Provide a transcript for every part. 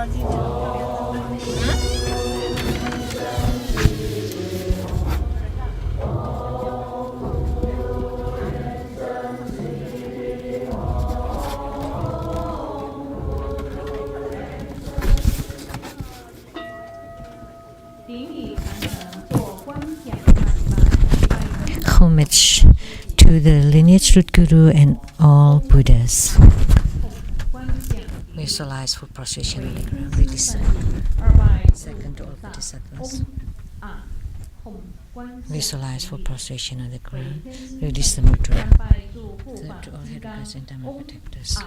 Homage to the lineage root guru and all Buddhas. Visualize full procession on the ground. Release second to all Bodhisattvas. Visualize full procession on the ground. Release the mudra. Third to all head and Dhamma protectors.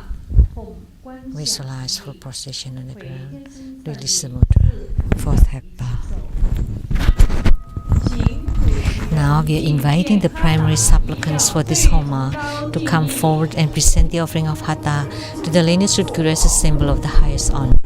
Visualize full procession on the ground. Release the mudra. Fourth head bow. Now we are inviting the primary supplicants for this Homa to come forward and present the offering of Hatha to the lineage root guru as a symbol of the highest honor.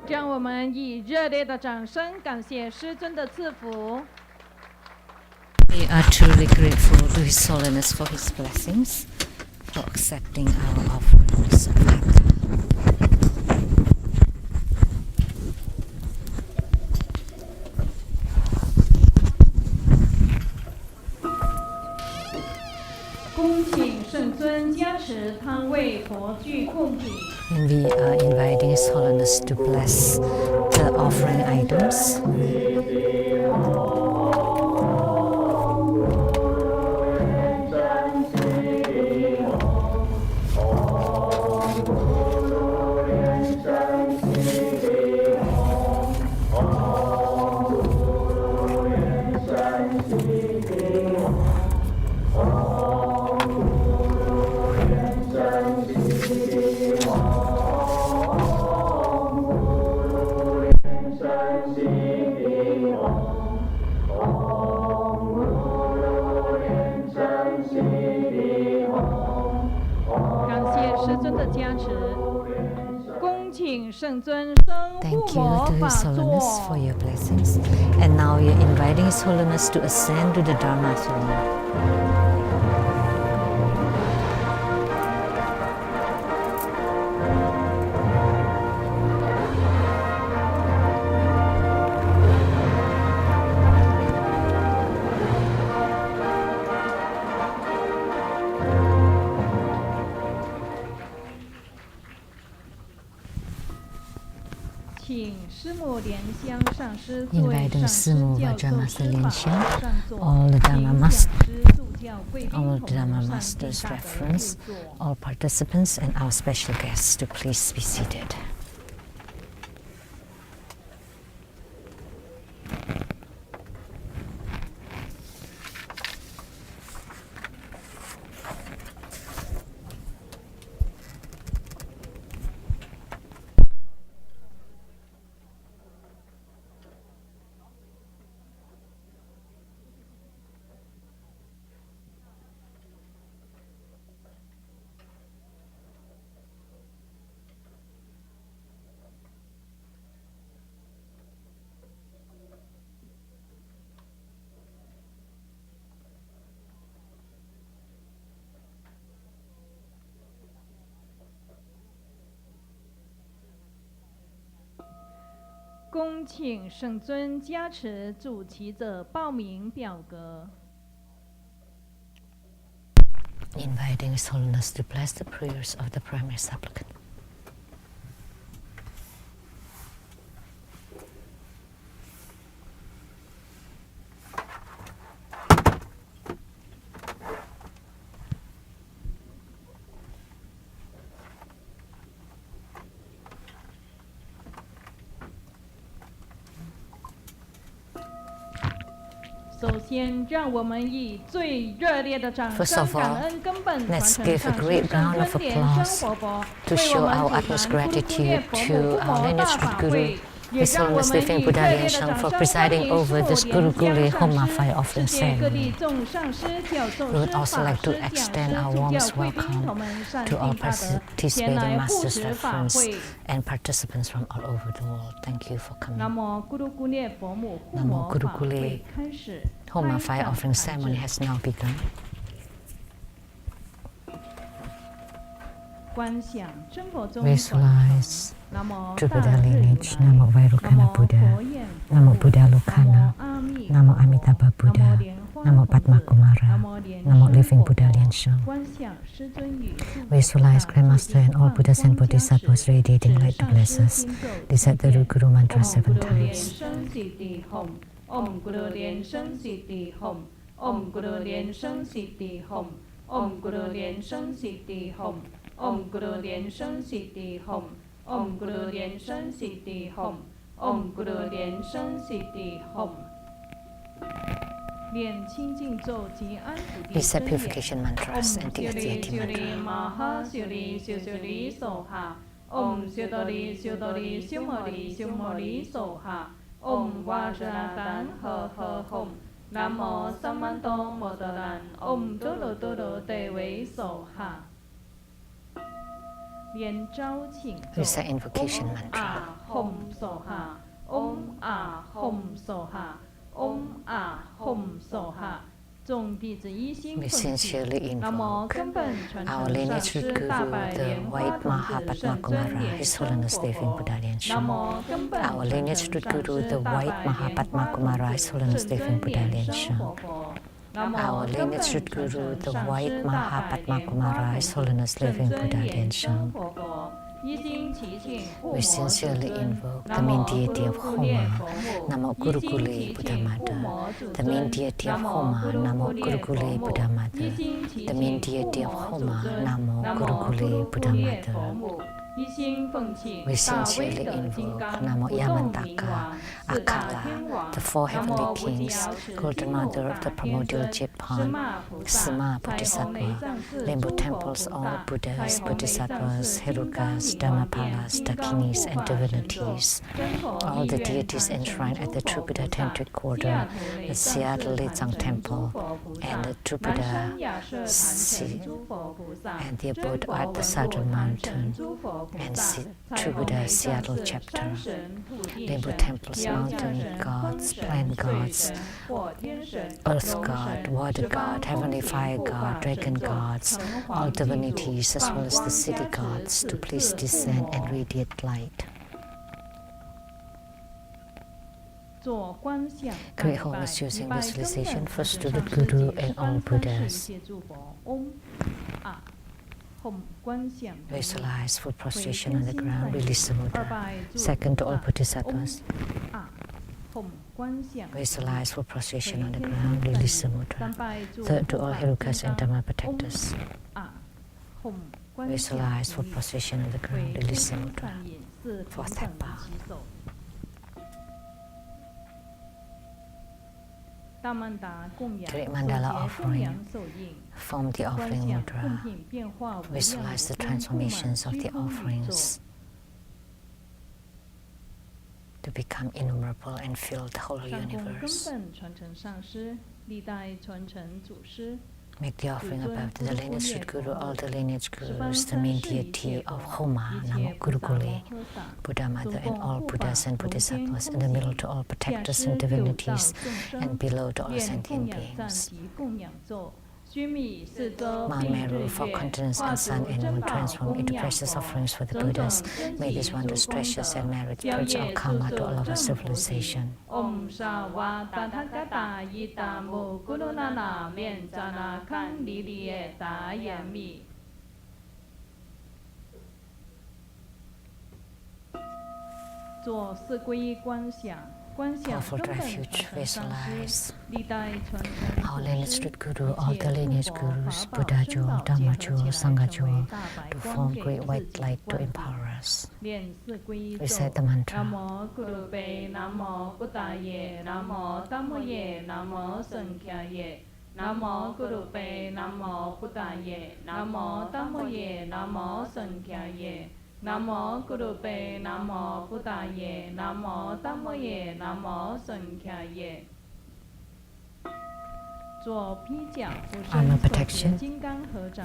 让我们以热烈的掌声感谢师尊的赐福。We are truly grateful to His Holiness for His blessings, for accepting our offerings of Hatha. 恭请圣尊加持汤味佛具供品。 And we are inviting His Holiness to bless the offering items. Thank you to His Holiness for your blessings. And now we are inviting His Holiness to ascend to the Dharma throne. Inviting Simu Vajramasa Lianxiang, all the Dharma Masters reference, all participants and our special guests to please be seated. Inviting His Holiness to bless the prayers of the primary supplicant. First of all, let's give a great round of applause to show our utmost gratitude to our lineage Guru, His Holiness Living Buddha Lianxiang, for presiding over this Guru Gule Homa fire offering ceremony. We would also like to extend our warmest welcome to all participating Masters reference and participants from all over the world. Thank you for coming. Namo Guru Gule Homa fire offering ceremony has now begun. Visualize true Buddha lineage, Namo Vairukana Buddha, Namo Buddha Lokana, Namo Amitabha Buddha, Namo Padma Kumara, Namo Living Buddha Lianxiang. Visualize Grandmaster and all Buddhas and Bodhisattvas radiating light to bless us. Recite the Guru mantra 7 times. Om Guru Lian Sheng Siddhi Hom. Om Guru Lian Sheng Siddhi Hom. Om Guru Lian Sheng Siddhi Hom. Om Guru Lian Sheng Siddhi Hom. Om Guru Lian Sheng Siddhi Hom. Om Guru Lian Sheng Siddhi Hom. Recite purification mantras and Tirthyati mantra. Maha Suri Suri Soha. Om Syodori Syodori Syumori Syumori Soha. Om Vajradan Ho Ho Hom. Namo Samanto Modadan. Om Turu Turu Te Wei Soha. Recite invocation mantra. We sincerely invoke our lineage root guru, the White Mahapadma His Holiness Devin Buddha Lian Shan. Our lineage root guru, the White Mahapadma His Holiness Devin Buddha Lian Shan. Our lineage root guru, the White Mahapadma His Holiness Devin Buddha Lian Shan. We sincerely invoke the main deity of Homa, Namo Gurukule Buddha Mother. The main deity of Homa, Namo Gurukule Buddha Mother. The main deity of Homa, Namo Gurukule Buddha Mother. We sincerely invoke Namo Yamantaka, Akala, the four heavenly kings, Golden Mother of the primordial Jetpan, Sima Bodhisattva, Rainbow temples, all Buddhas, Bodhisattvas, Herukas, Dhammapalas, Dakinis, and divinities, all the deities enshrined at the True Buddha Tantric Quarter, the Seattle Litsang Temple, and the True Buddha and the abode at the Southern Mountain, and True Buddha Seattle Chapter, Rainbow Temples, Mountain Gods, Plant Gods, Earth God, Water God, Heavenly Fire God, Dragon Gods, all divinities as well as the city gods to please descend and radiate light. Create wholeness using visualization for student Guru and all Buddhas. Visualize full prostration on the ground, release the mudra. Second, to all Bodhisattvas. Visualize full prostration on the ground, release the mudra. Third, to all Herukas and Dhamma protectors. Visualize full prostration on the ground, release the mudra. Fourth, Thapa. Create mandala offering. Form the offering mudra. Visualize the transformations of the offerings to become innumerable and fill the whole universe. Make the offering above the lineage root guru, all the lineage gurus, the main deity of Homa, Namo Gurukule, Buddha Mother, and all Buddhas and Bodhisattvas, in the middle to all protectors and divinities, and below to all sentient beings. Mount Meru, four continents and sun and moon transform into precious offerings for the Buddhas. May these wondrous treasures and merits purge all karma to all of our civilization. Powerful refuge, visualize our lineage root guru, all the lineage gurus, Buddha jewel, Dhamma jewel, Sangha jewel, to form great white light to empower us. Recite the mantra. Namo Gurupe, Namo Buddhaye, Namo Dhammaye, Namo Sankhyaye. Namo Gurupe, Namo Buddhaye, Namo Dhammaye, Namo Sankhyaye. Namo Gurupe, Namo Buddhaye, Namo Dhammaye, Namo Sankhyaye. Armor protection.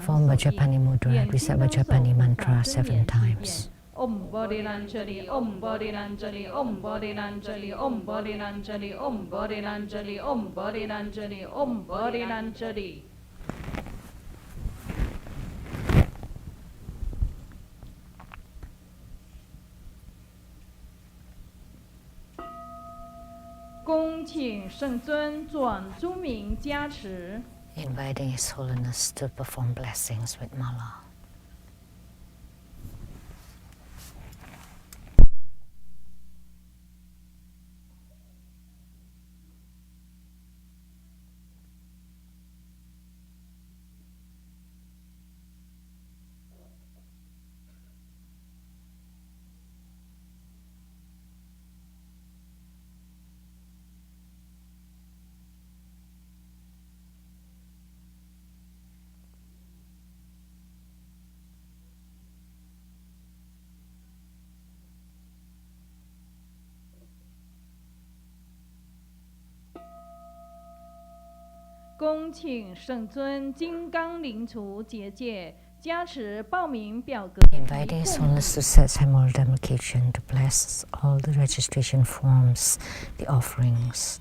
Form Vajrapani mudra. Recite Vajrapani mantra 7 times. Om Bodhilanjali, Om Bodhilanjali, Om Bodhilanjali, Om Bodhilanjali, Om Bodhilanjali, Om Bodhilanjali, Om Bodhilanjali. Inviting His Holiness to perform blessings with mala. 加持报名表格。 Inviting Soulless to set Samuel demarcation to bless all the registration forms, the offerings.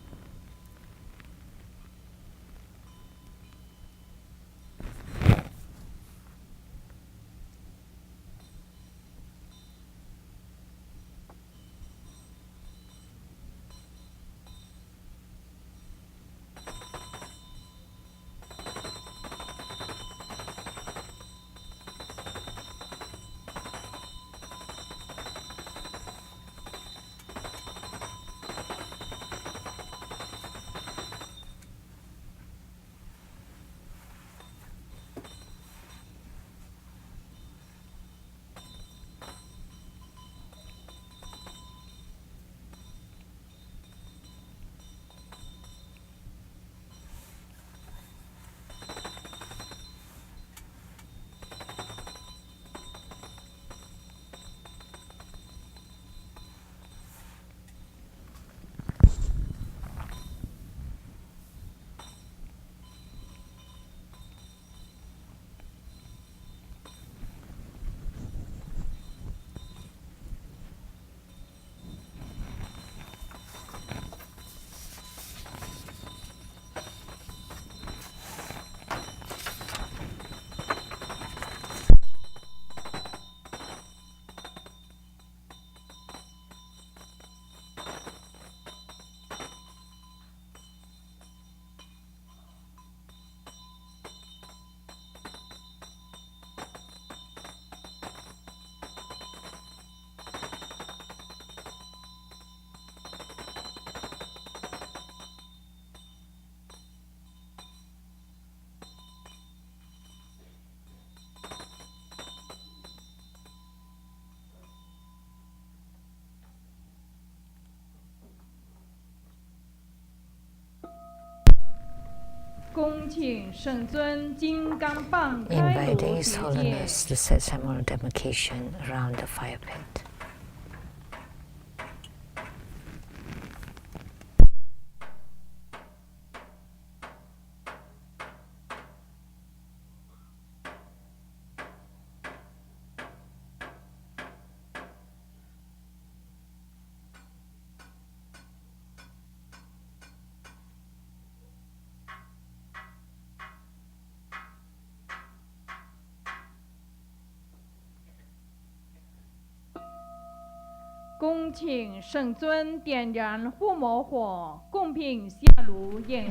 Inviting His Holiness to set Samuel demarcation around the fire pit.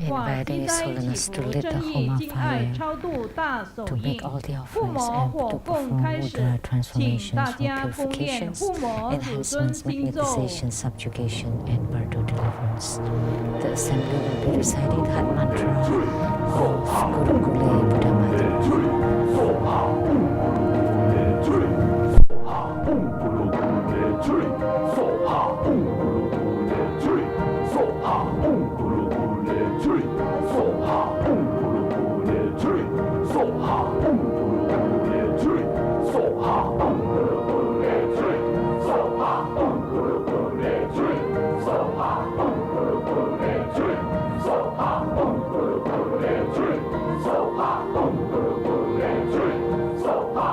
Inviting His Holiness to lit the home of fire, to make all the offerings and to perform Mudra transformations for purifications, enhancements, magnetization, subjugation, and birth deliverance. The assembly will be reciting that mantra of Guru Gule Buddha Mother. So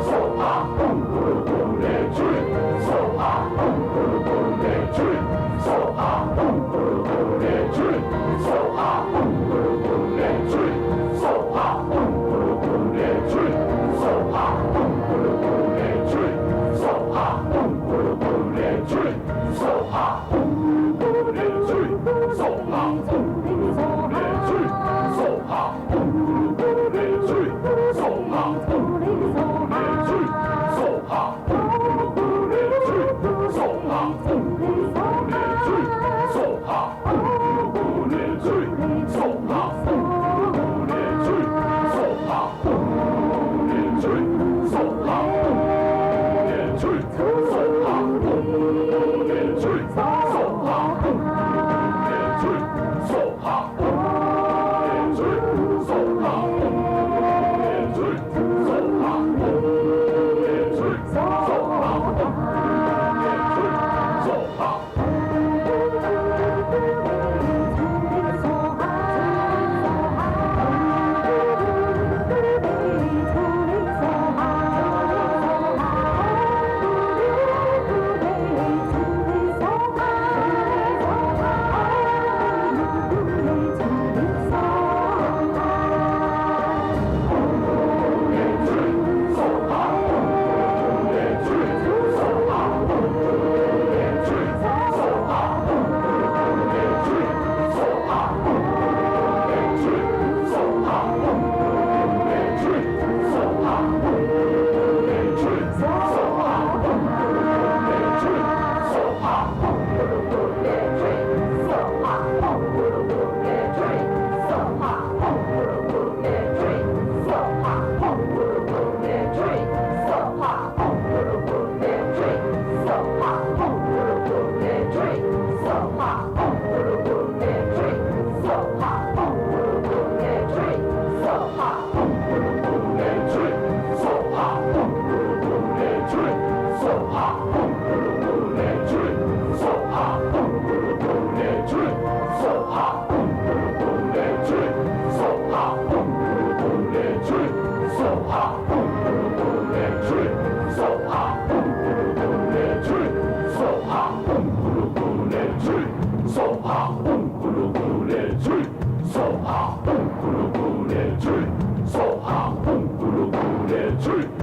So So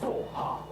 走吧。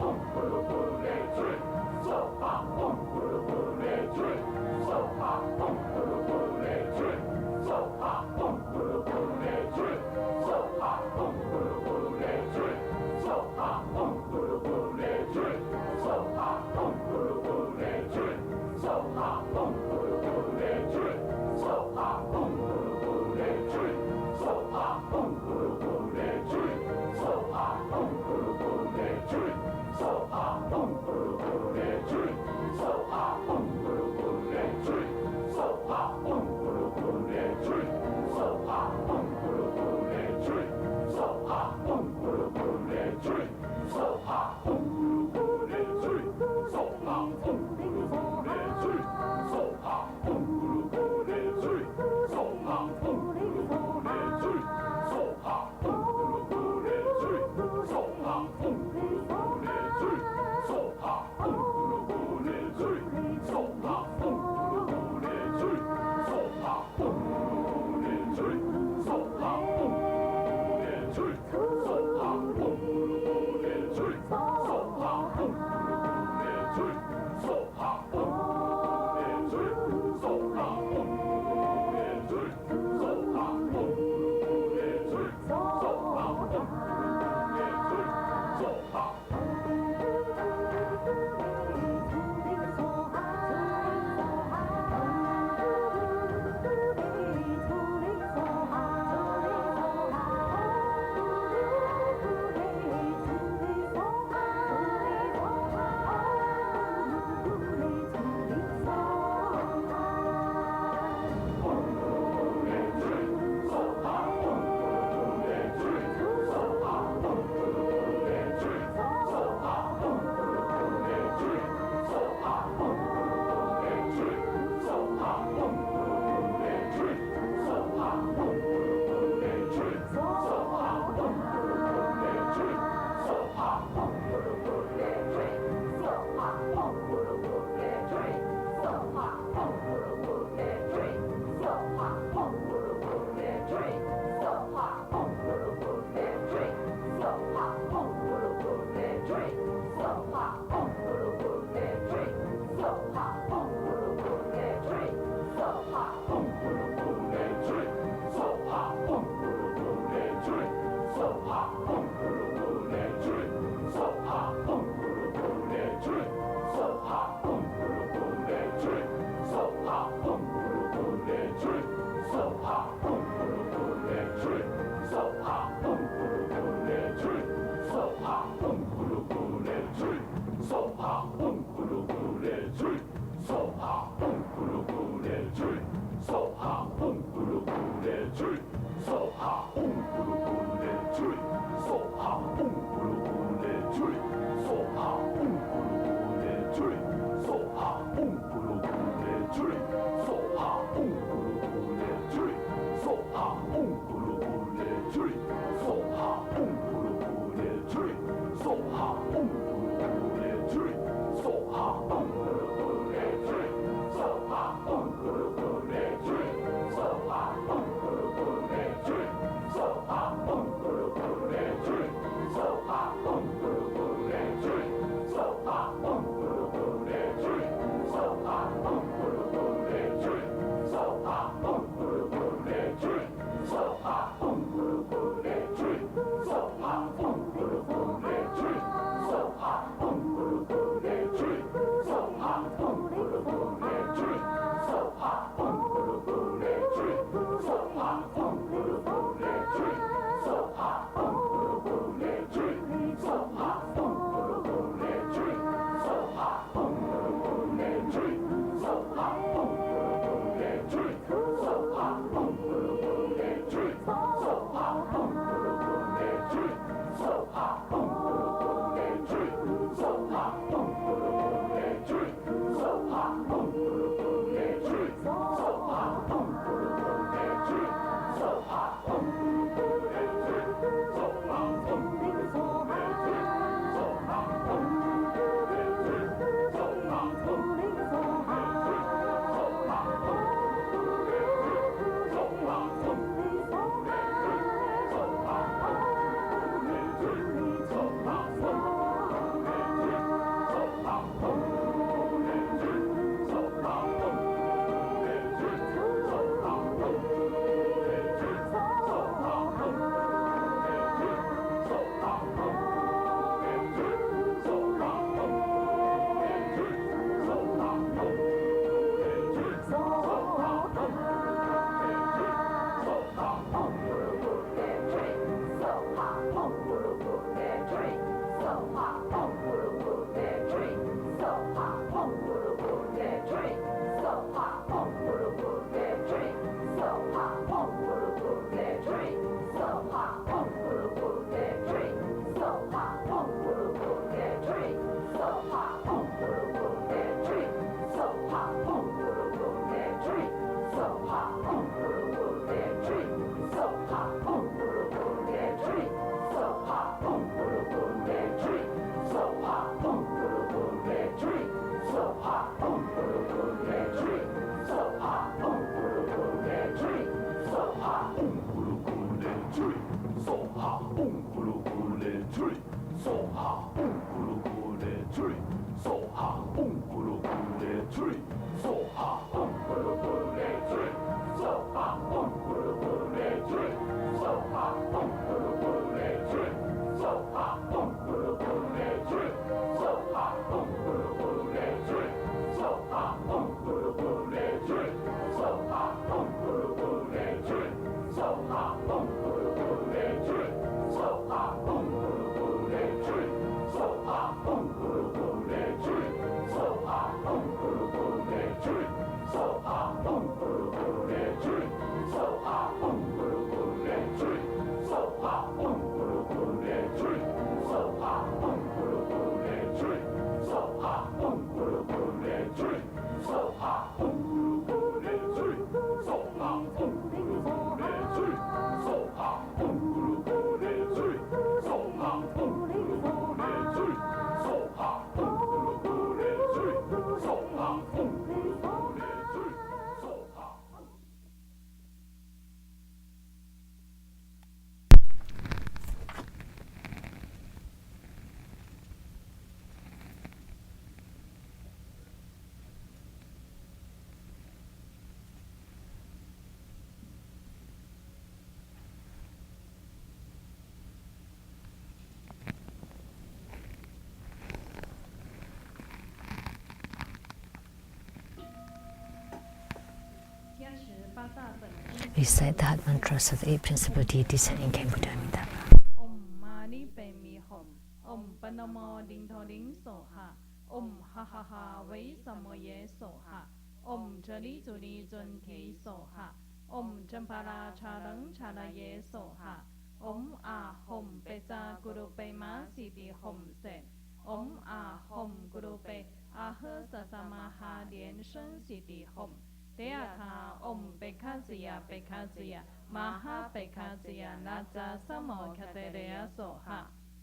Recite the heart mantras of the eight principal deities and incarnate Buddha Amitabha. Om Mani Padme Hum. Om Panamo Ding Tho Ding Soha. Om Ha Ha Ha Wei Samoye Soha. Om Chali Chuli Chun Ki Soha. Om Champara Charang Chalaye Soha. Om A Hum Pesa Guru Pe Ma Siti Hum Se. Om A Hum Guru Pe Ah Sasama Ha Lian Shen Siti Hum. တေယထာအုံပေခဇယပေခဇယမဟာပေခဇယနာဇာသမောခတေရယသောဟ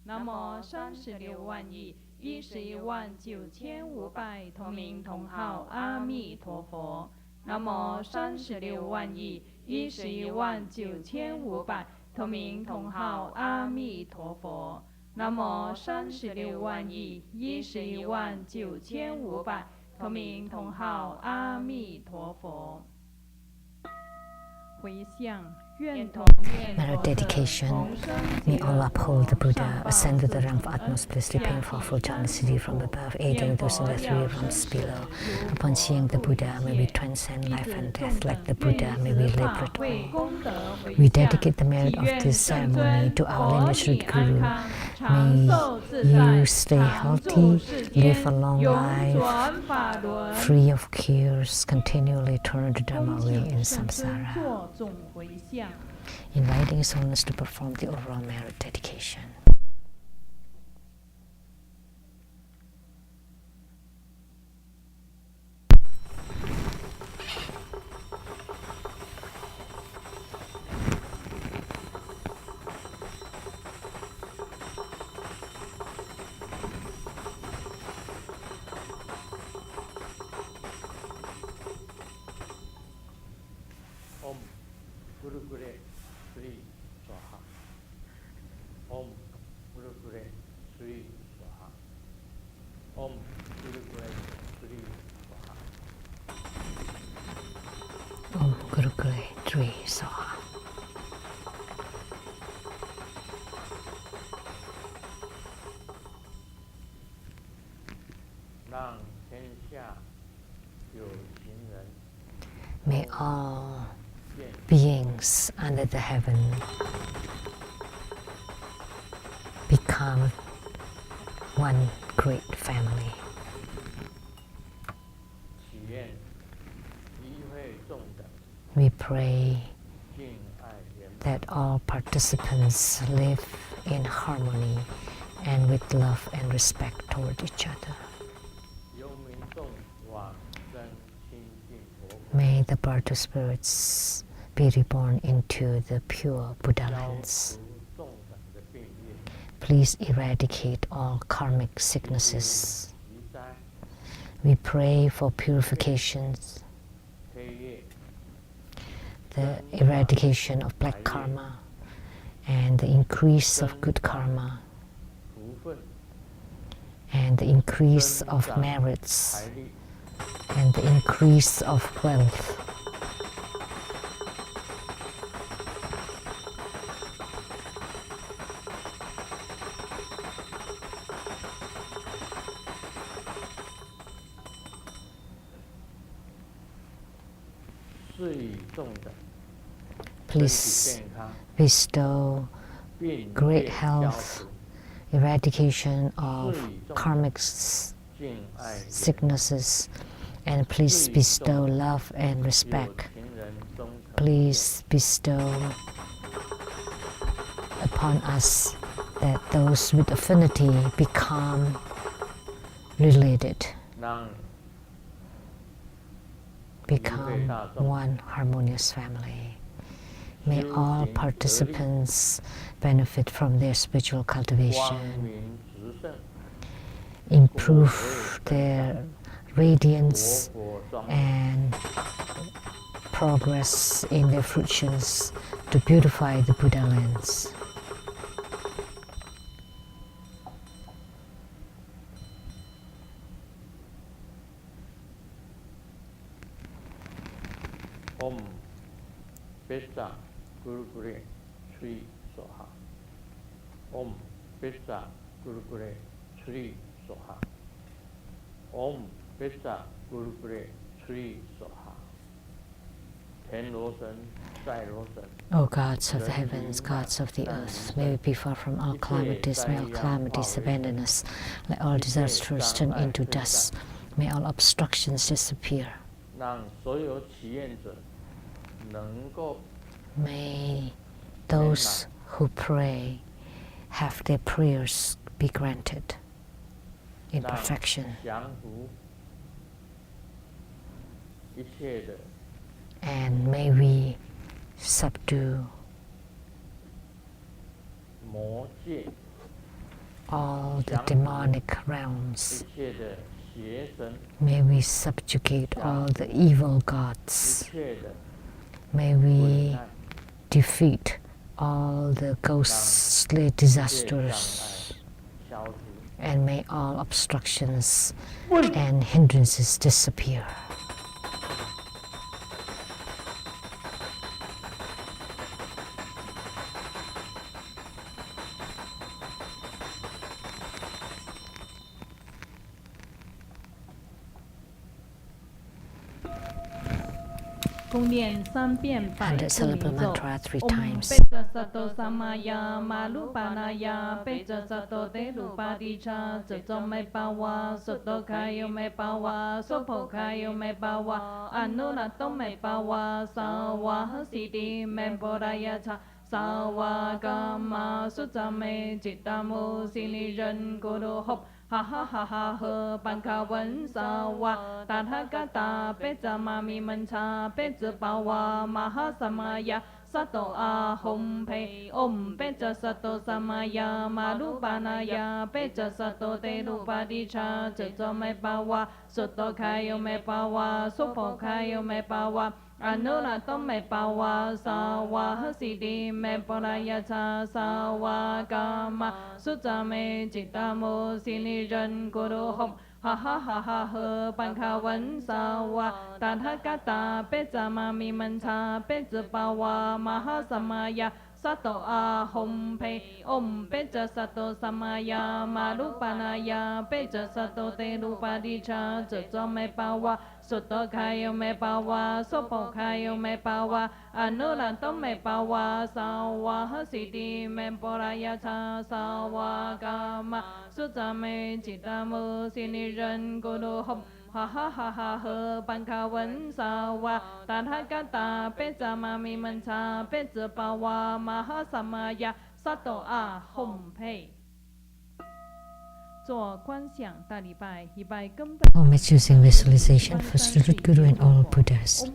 နမော36万亿119,500同名同号阿弥陀佛นโม36万亿119,500同名同号阿弥陀佛นโม36万亿119,500同名同号阿弥陀佛。回向愿同念 Merit dedication. May all uphold the Buddha, ascend to the rank of utmost bliss, repaying for full generosity from above, aiding those in the three realms below. Upon seeing the Buddha, may we transcend life and death. Like the Buddha, may we liberate all. We dedicate the merit of this ceremony to our lineage root Guru. May you stay healthy, live a long life, free of cures, continually turn the Dharma wheel in samsara. Inviting His Holiness to perform the overall merit dedication. Om Guru Gure Tri Swaha. 让天下有情人 May all beings under the heaven become one great family. 祈愿一会众等 We pray 敬爱圆满， that all participants live in harmony and with love and respect toward each other. 由民众往生清净佛国， May the Bartu spirits be reborn into the pure Buddha 消 lands. 除众等的病业， Please eradicate all karmic sicknesses. 习灾 We pray for purifications, 黑夜， the eradication of black karma, and the increase of good karma, 福分， and the increase of merits, 财力， and the increase of wealth. 赐予众等身体 Please 健康， bestow 病 great 业消 health, 除， eradication of karmic 敬爱圆满， sicknesses, and please bestow love and 有 respect. 情人终成 Please bestow upon us that those with affinity become related, 让 become one harmonious family. May all participants benefit from their spiritual 光 cultivation, 明直盛， improve their radiance 活佛庄严， and progress in their fruitions to beautify the Buddha lands. 唵贝萨咕噜咕噜吹梭哈，唵贝萨咕噜咕噜吹梭哈，唵贝萨咕噜咕噜吹梭哈，天罗神在罗神。 O gods of the heavens, gods of the earth, may we be far from all calamities, may all calamities abandon us, let all disasters turn into dust, may all obstructions disappear. 让所有祈愿者能够 May those who pray have their prayers be granted in 让 perfection, 降服一切的 and may we subdue 魔界， all the demonic realms. 一切的邪神， May we subjugate all the evil 一 gods. 切的 May 危 we 害， defeat all the ghostly 一切障 disasters, 碍消除。 and may all obstructions and hindrances disappear. Cung điện 3 遍百 And 字 celebrate 明咒 mantra 3 Om times. Peta Sato Samaya Malupanaya Peta Sato Delupadicha Sato Me Pawa Soto Kayo Me Pawa Sopo Kayo Me Pawa Anulato Me Pawa Sawa Siti Me Boraya Sawa Kama Sutame Chitamu Sili Ren Guru Hop ha ha ha ha hơ ban ca vấn sa wa ta tha ca ta pe cha ma mi man cha pe cha pa wa ma ha samaya sato a hom pe om pe cha sato samaya ma lu pa na ya pe cha sato te lu pa di cha cha me pa wa soto khayo me pa wa sopo khayo me pa wa Anulato me pawa sawa sidi me poraya cha sawa kama sutta me chitamo sili ren guru hom ha ha ha ha hơ ban kha vấn sawa ta tha ca ta pe cha ma mi man cha pe cha pawa ma ha samaya Sato Ahom Pe Om Peja Sato Samaya Marupanaya Peja Sato Te Rupadicha Jojo Me Pawa Soto Kayo Me Pawa Sopo Kayo Me Pawa Anuranto Me Pawa Sawa Hasidi Me Poraya Cha Sawa Kama Suza Me Chita Mu Sini Ren Guru Hom Ha ha ha ha he ban ka wen sa wa ta tha ka ta pe za ma mi man cha pe zi pa wa ma ha sa ma ya sa to a hom pei 做观想大礼拜，礼拜根本。 Homage using visualization for Sri Guru and all Buddhas.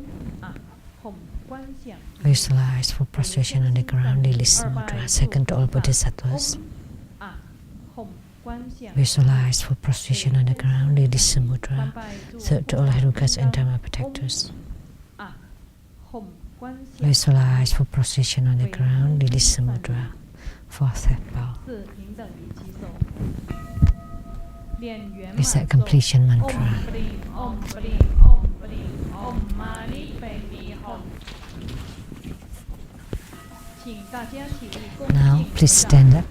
Visualize for prostration on the ground, release mudra, second to all Bodhisattvas. Visualize for prostration on the ground, release mudra, third to all Herukas and Dharma protectors. Visualize for prostration on the ground, release mudra, fourth head bow. Recite completion mantra. Now please stand up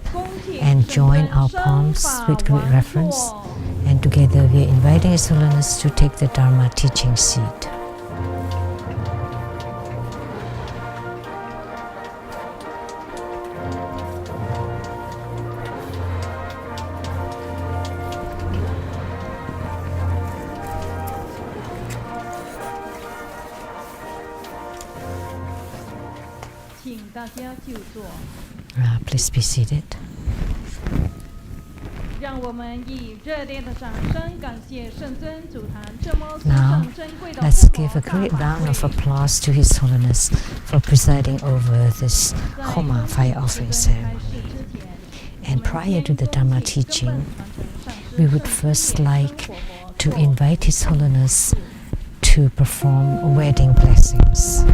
and join our palms with great reverence, and together we are inviting His Holiness to take the Dharma teaching seat. Please be seated. Now, let's give a great round of applause to His Holiness for presiding over this Homa fire offering ceremony. And prior to the Dharma teaching, we would first like to invite His Holiness to perform wedding blessings.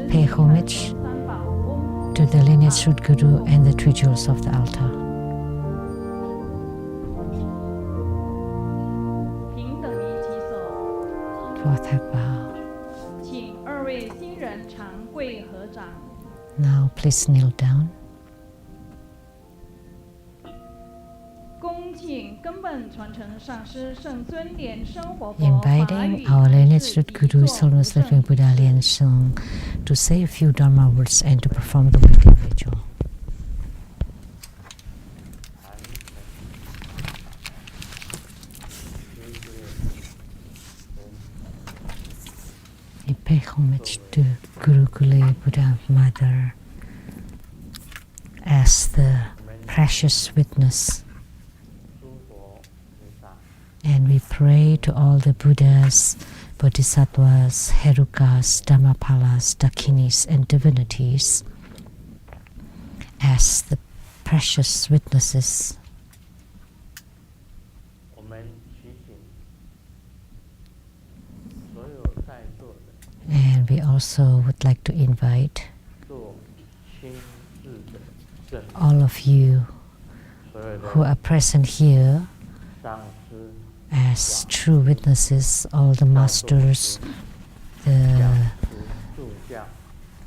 Pay homage to the lineage Sri Guru and the three jewels of the altar. Fourth head bow. Now please kneel down. Inviting our lineage Sri Guru, His Holiness Living Buddha Lien Sung, to say a few Dharma words and to perform the wedding ritual. We pay homage to Guru Kule Buddha Mother as the precious witness. And we pray to all the Buddhas, Bodhisattvas, Herukas, Dhammapalas, Dakinis, and divinities as the precious witnesses. And we also would like to invite all of you who are present here as true witnesses, all the masters, the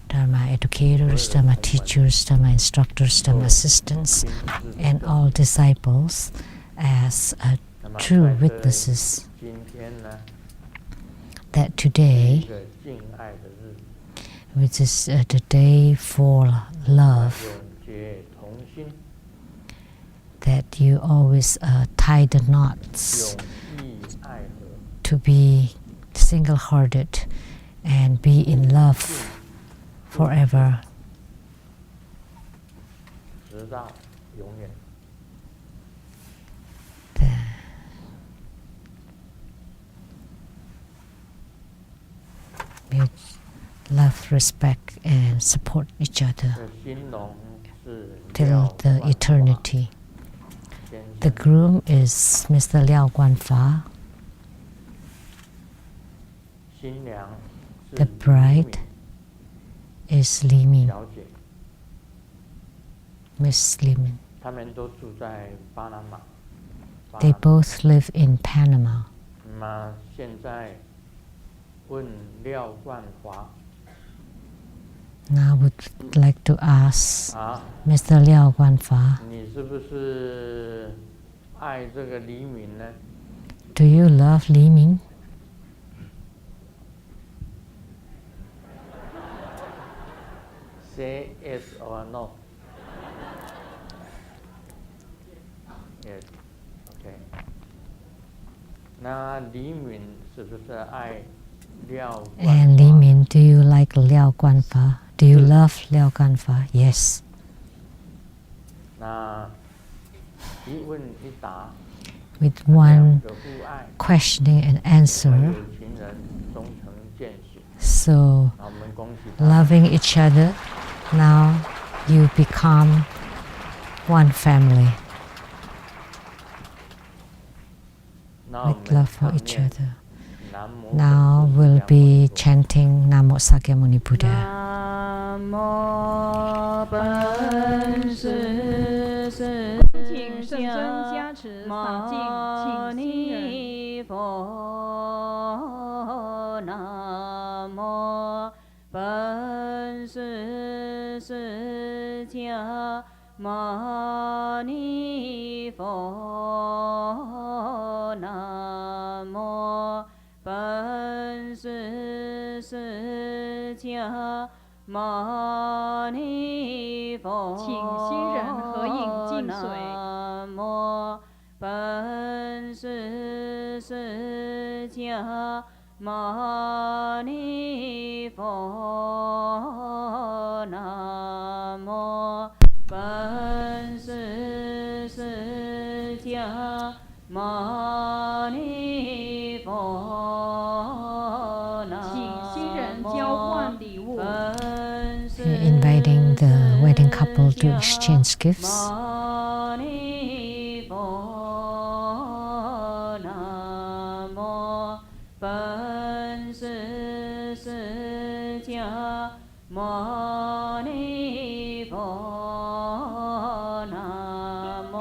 Dharma educators, Dharma teachers, Dharma instructors, Dharma assistants, and all disciples as true witnesses that today, which is the day for love, that you always tie the knots to be single-hearted and be in love forever. We love, respect, and support each other till the eternity. The groom is Mr. Liao Guanfa. The bride is Li Ming, 小姐， Miss Li Ming. 他们都住在巴拿马。 They both live in Panama. 那现在问廖冠华 Now I would like to ask 啊， Mr. Liao Guanfa, 你是不是爱这个黎明呢？ do you love Li Ming? Say yes or no. Yes. OK. 那黎明是不是爱廖冠 And 华 Li Ming, do you like Liao Guanfa? Do you love Liao Guanfa? Yes. 那一问一答， With 两 one 个互爱， questioning and 有 answer, 情人终成眷属。 so 那我们恭喜他们。 loving each other, now you become one family 那我 with 们 love for 唱 each 念 other. 南无 Now 本 we'll 师释迦牟尼 be 佛 chanting Namo Sakyamuni Buddha. 南无本师释请圣真加持洒净，请新人。弥佛。南无本师释迦牟尼佛。南无本师释迦牟尼佛。请新人合影净水。南无本师释迦牟尼佛。南无本师释迦牟尼佛。请新人交换礼物。 We're inviting the wedding couple to exchange gifts. 牟尼佛。南无本师释迦牟尼佛。南无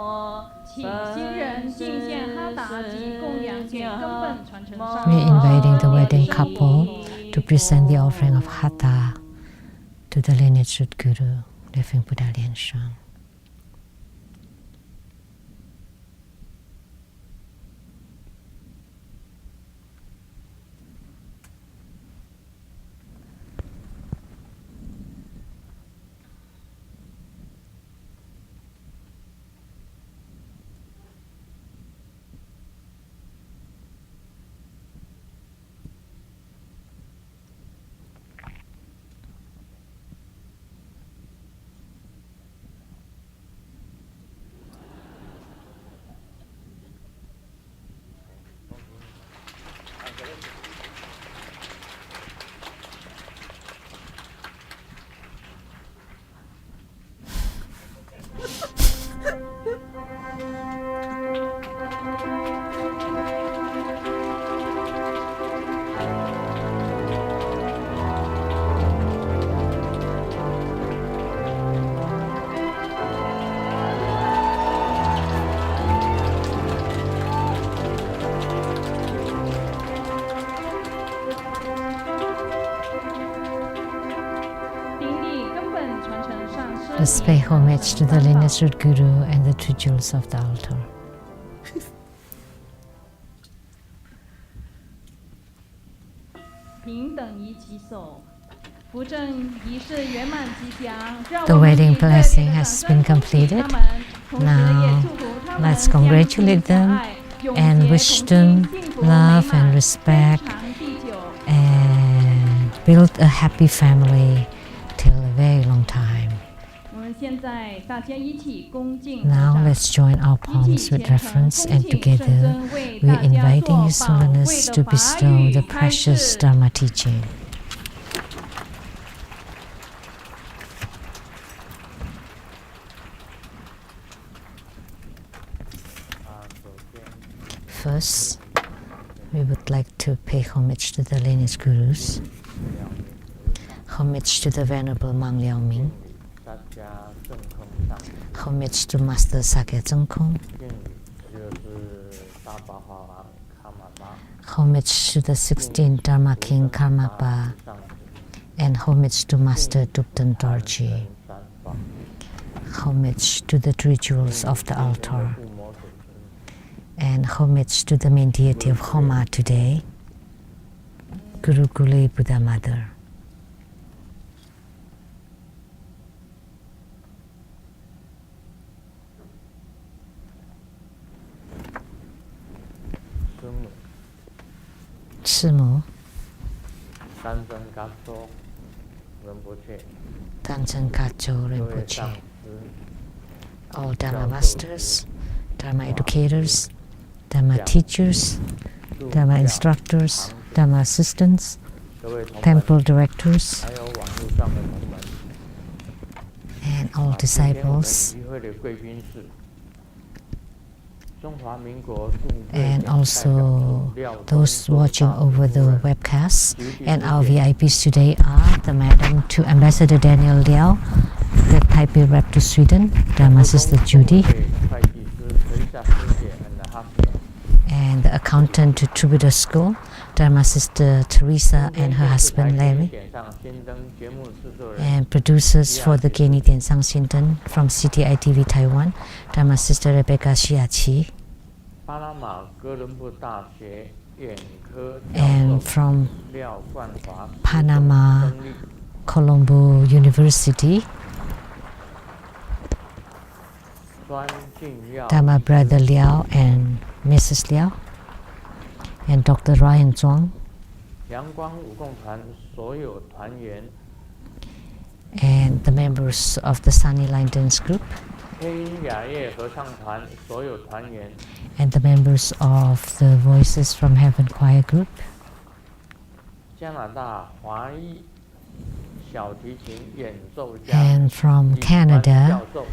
请新人敬献哈达及供养给根本传承上 We're 人。 inviting the wedding couple to present the offering of Hatha to the lineage root guru, living Buddha Lian Shuang. Let's pay homage to the lineage root guru and the two jewels of the altar. 平等于其手，扶正仪式圆满吉祥。让 The 我们 wedding 以热烈的 blessing 掌 has 声 been 恭喜 completed. 他们，同时也 Now 祝福他们 let's 相 congratulate 亲相 them 爱，永 and 结 wish 同 them 心，幸福 love 美满 and respect 天长地久。 and build a happy family till a very long time. 我们现在大家一起恭敬合 Now 掌。 let's join our 一 palms 起 with 虔诚 reverence 恭 and 请圣 together 尊为 we're 大家 inviting 做 His 宝贵 Holiness 的 to 法 bestow 语 the 开 precious 示。 Dharma teaching. First, we would like to pay homage to the lineage gurus. Homage to the Venerable Mang Liao Ming. 大家正空上师， Homage to Master Sakya Zengkong. 敬礼就是大宝法王卡玛巴， Homage to the 16th Dharma King Karmapa. 上师， And homage to Master Dukten Dorji. 三宝， Homage to the three jewels of the altar. 护摩水尊， And homage to the main deity of Homa today, Guru Gule Buddha Mother. 师母， Sumo, 三尊嘎说，仁波切， Tanchen Kacho 各位上 Rinpoche, 师， all Dharma masters, Dharma educators, Dharma teachers, Dharma instructors, Dharma assistants, 各位同门， temple directors, 还有网络上的同门， and all 今天我们 disciples, 集会的贵宾是中华民国驻瑞典 and 代表 also 处廖东 those 宗 watching 大 over 夫 the 人 webcast. And our VIPs today are the Madam to Ambassador Daniel Liao, the Taipei rep to Sweden, Dharma Sister Judy, 会计师Teresa师姐 and the husband. and the accountant to Troubadour School, Dharma Sister Teresa and her husband Larry, 点上新灯节目制作人 and producers for the Geni Tiansang Shinten from CTI TV Taiwan, Dharma Sister Rebecca Shiachi, 巴拿马哥伦布大学眼科教 and 授 from 廖冠华 Panama 生力 Colombo University, 专进药 Dharma Brother Liao and Mrs. Liao, and Dr. Ryan Zhuang, 阳光武共团所有团员 and the members of the Sunny Line Dance Group, 黑音雅乐合唱团所有团员 and the members of the Voices from Heaven Choir Group, 加拿大华裔小提琴演奏家 and from 李环 Canada, 教授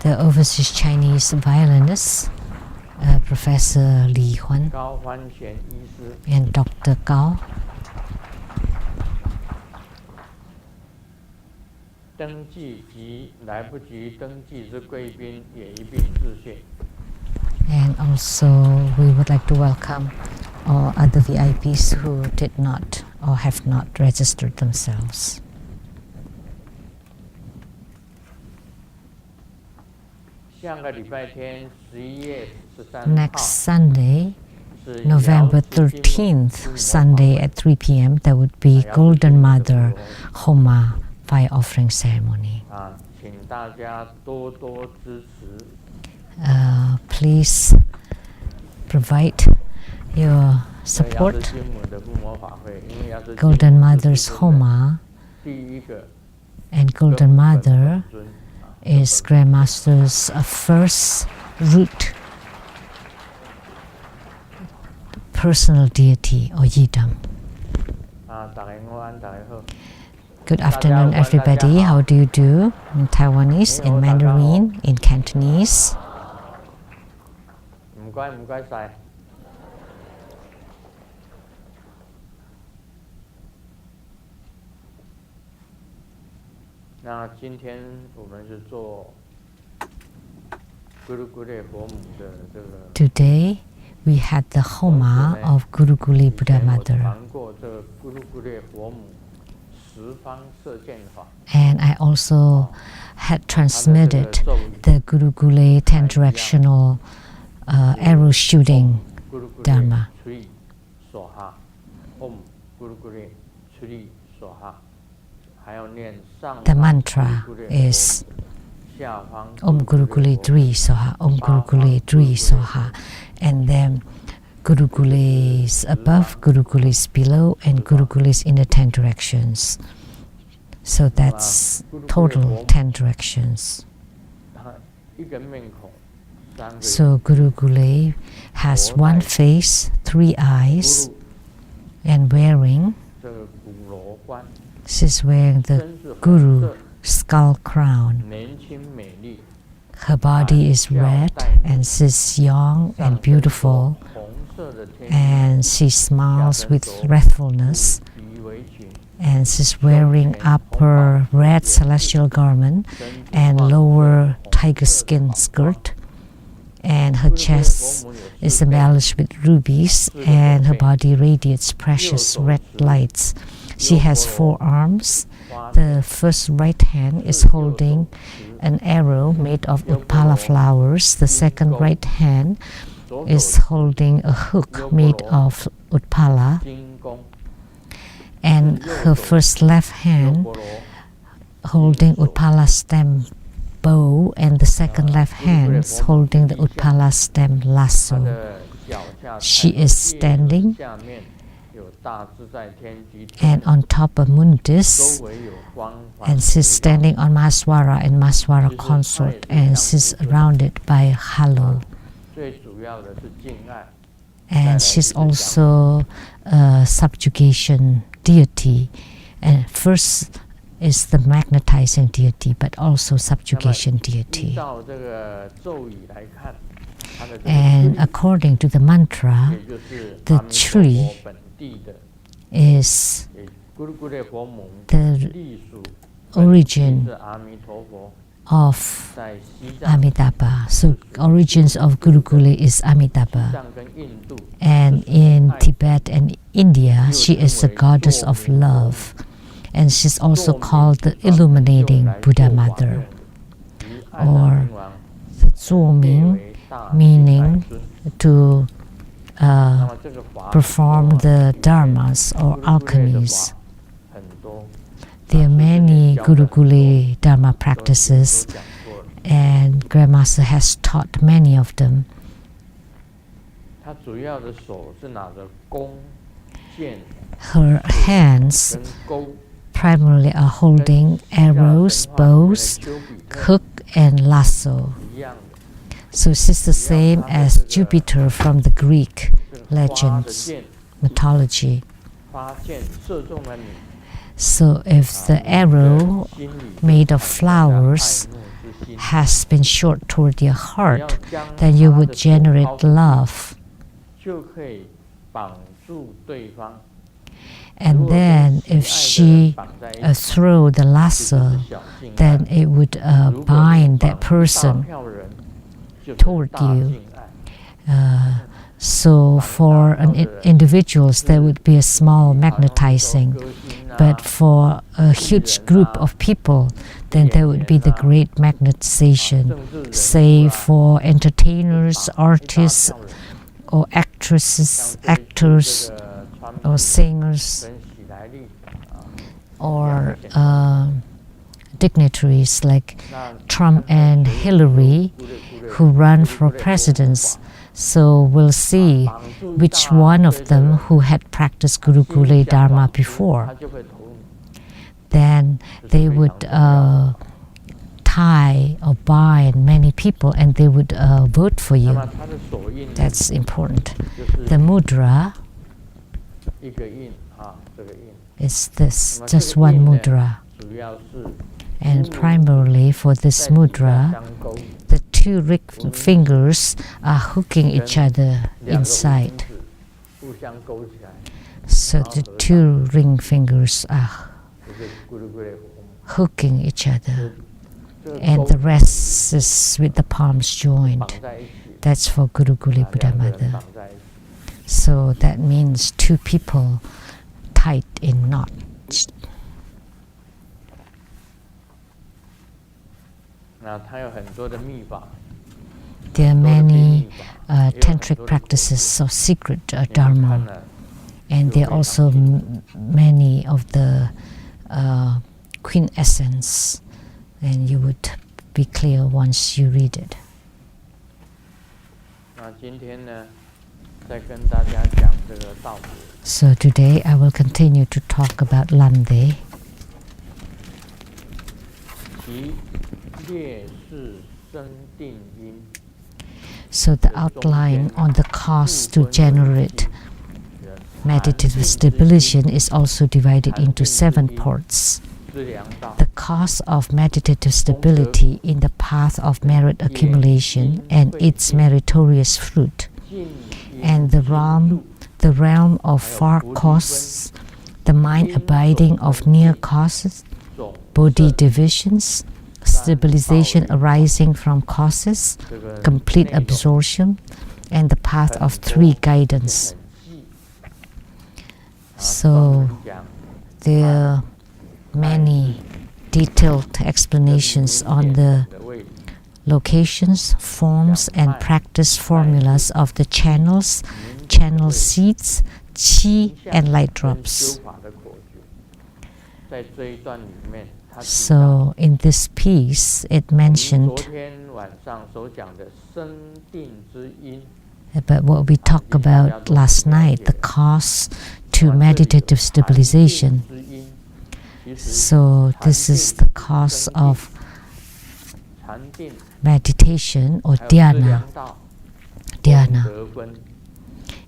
the overseas Chinese violinist, Professor Li Huan, 高欢贤医师 and Dr. Gao, 登记及来不及登记之贵宾也一并致谢。 and also we would like to welcome all other VIPs who did not or have not registered themselves. 下个礼拜天11月13 Next 号 Sunday, 是 November 瑶池金 13th, Sunday at 3 p.m., there would be Golden Mother Homa fire offering ceremony. 啊，请大家多多支持。 Please provide your 瑶 support. 池金母的护摩法会，因为瑶池金母 Golden 是 Mother's 世尊的 Homa 第一个 and 根 Golden 本 Mother 尊啊 is Grandmaster's first root personal deity or yidam. 啊，大家午安，大家好。 Good afternoon, everybody. How do you do? In Taiwanese, in Mandarin, in Cantonese. 唔該唔該晒。那今天我们是做咕噜咕噜佛母的这个。 Today, we had the Homa of Guru Guli Buddha 以前我 Mother. 传过这个咕噜咕噜佛母十方射箭法。 And I also had transmitted the Guru Gule 10 directional arrow shooting 咕噜咕噜 Dharma. 除以所哈，Om 咕噜咕噜除以所哈，还要念上 The 方 mantra 咕噜咕噜 is 下方 Om Guru Gule Dri Soha, Om Guru Gule Dri Soha. And then Guru Gule is above, Guru Gule is below, and Guru Gule is in the 10 directions. So that's total 10 directions. 他一个面孔，三个眼 So Guru Gule has one face, 3 eyes, 咕噜 and wearing, 这个古罗冠， she's wearing the 真是红 Guru 色， skull crown. 年轻美丽， Her body is red, and she's young 上 and beautiful, 红色的天衣， and she 下 smiles 身 with 着 wrathfulness, 布皮围裙， And she's wearing upper red celestial garment and lower tiger skin skirt. And her chest is embellished with rubies, and her body radiates precious red lights. She has 4 arms. The first right hand is holding an arrow made of utpala flowers. The second right hand is holding a hook made of utpala. And her first left hand holding utpala stem bow, and the second left hand is holding the utpala stem lasso. She is standing, and on top of Mundis, and she's standing on Mahaswara and Mahaswara consort, and she's surrounded by halo. And she's also a subjugation deity, and first is the magnetizing deity, but also subjugation deity. And according to the mantra, the tree is the origin of Amitabha. So origins of Gurukule is Amitabha. And in Tibet and India, she is the goddess of love. And she's also called the illuminating Buddha Mother, or the Zuoming, meaning to perform the dharmas or alchemies. There are many Gurukule Dharma practices, and Grandmaster has taught many of them. Her hands primarily are holding arrows, bows, hook, and lasso. So she's the same as Jupiter from the Greek legends, mythology. So if the arrow made of flowers has been shot toward your heart, then you would generate love. And then if she throw the lasso, then it would bind that person toward you. So for individuals, there would be a small magnetizing. But for a huge group of people, then there would be the great magnetization. Say for entertainers, artists, or actresses, actors, or singers, or dignitaries like Trump and Hillary, who run for presidents. So we'll see which one of them who had practiced Gurukule Dharma before. Then they would tie or bind many people, and they would vote for you. That's important. The mudra is this, just one mudra. And primarily for this mudra, the 2 ring fingers are hooking each other inside. So the 2 ring fingers are hooking each other, and the rest is with the palms joined. That's for Gurukule Buddha Mother. So that means 2 people tied in knots. There are many tantric practices of secret dharma, and there are also many of the quintessence, and you would be clear once you read it. So today I will continue to talk about Lamdre. So the outline on the cause to generate meditative stability is also divided into 7 parts. The cause of meditative stability in the path of merit accumulation and its meritorious fruit, and the realm of far causes, the mind abiding of near causes, body divisions, stabilization arising from causes, complete absorption, and the path of three guidance. So there are many detailed explanations on the locations, forms, and practice formulas of the channels, channel seeds, qi, and light drops. So in this piece, it mentioned about what we talked about last night, the cause to meditative stabilization. So this is the cause of meditation or dhyana,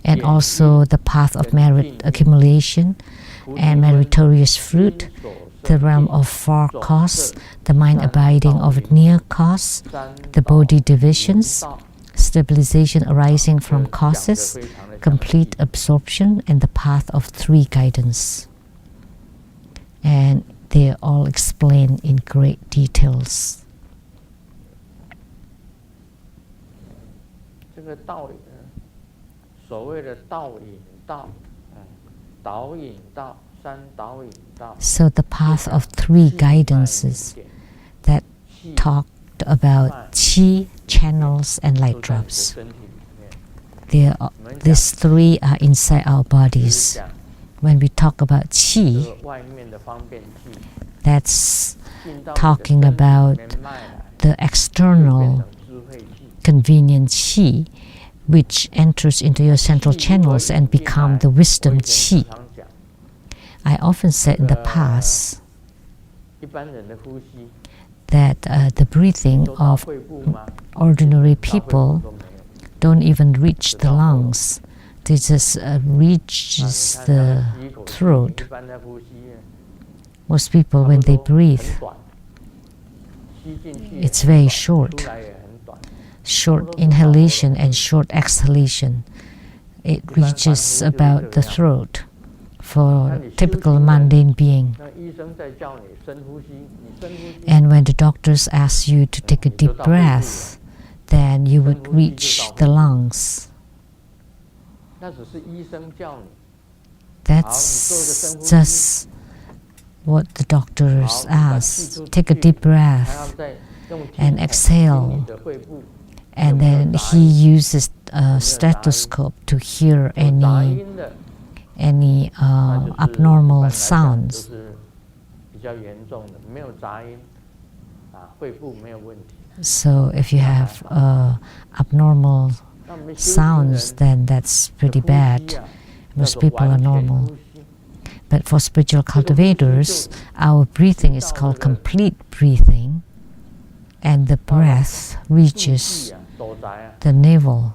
and also the path of merit accumulation and meritorious fruit, the realm of far cause, the mind abiding of near cause, the body divisions, stabilization arising from causes, complete absorption, and the path of three guidance. And they are all explained in great details. So the path of three guidances that talked about qi, channels, and light drops. These three are inside our bodies. When we talk about qi, that's talking about the external convenient qi, which enters into your central channels and become the wisdom qi. I often said in the past that the breathing of ordinary people don't even reach the lungs. They just reaches the throat. Most people, when they breathe, it's very short. Short inhalation and short exhalation. It reaches about the throat for a typical mundane being. And when the doctors ask you to take a deep breath, then you would reach the lungs. That's just what the doctors ask. Take a deep breath and exhale. And then he uses a stethoscope to hear any abnormal sounds. So if you have abnormal sounds, then that's pretty bad. Most people are normal. But for spiritual cultivators, our breathing is called complete breathing, and the breath reaches the navel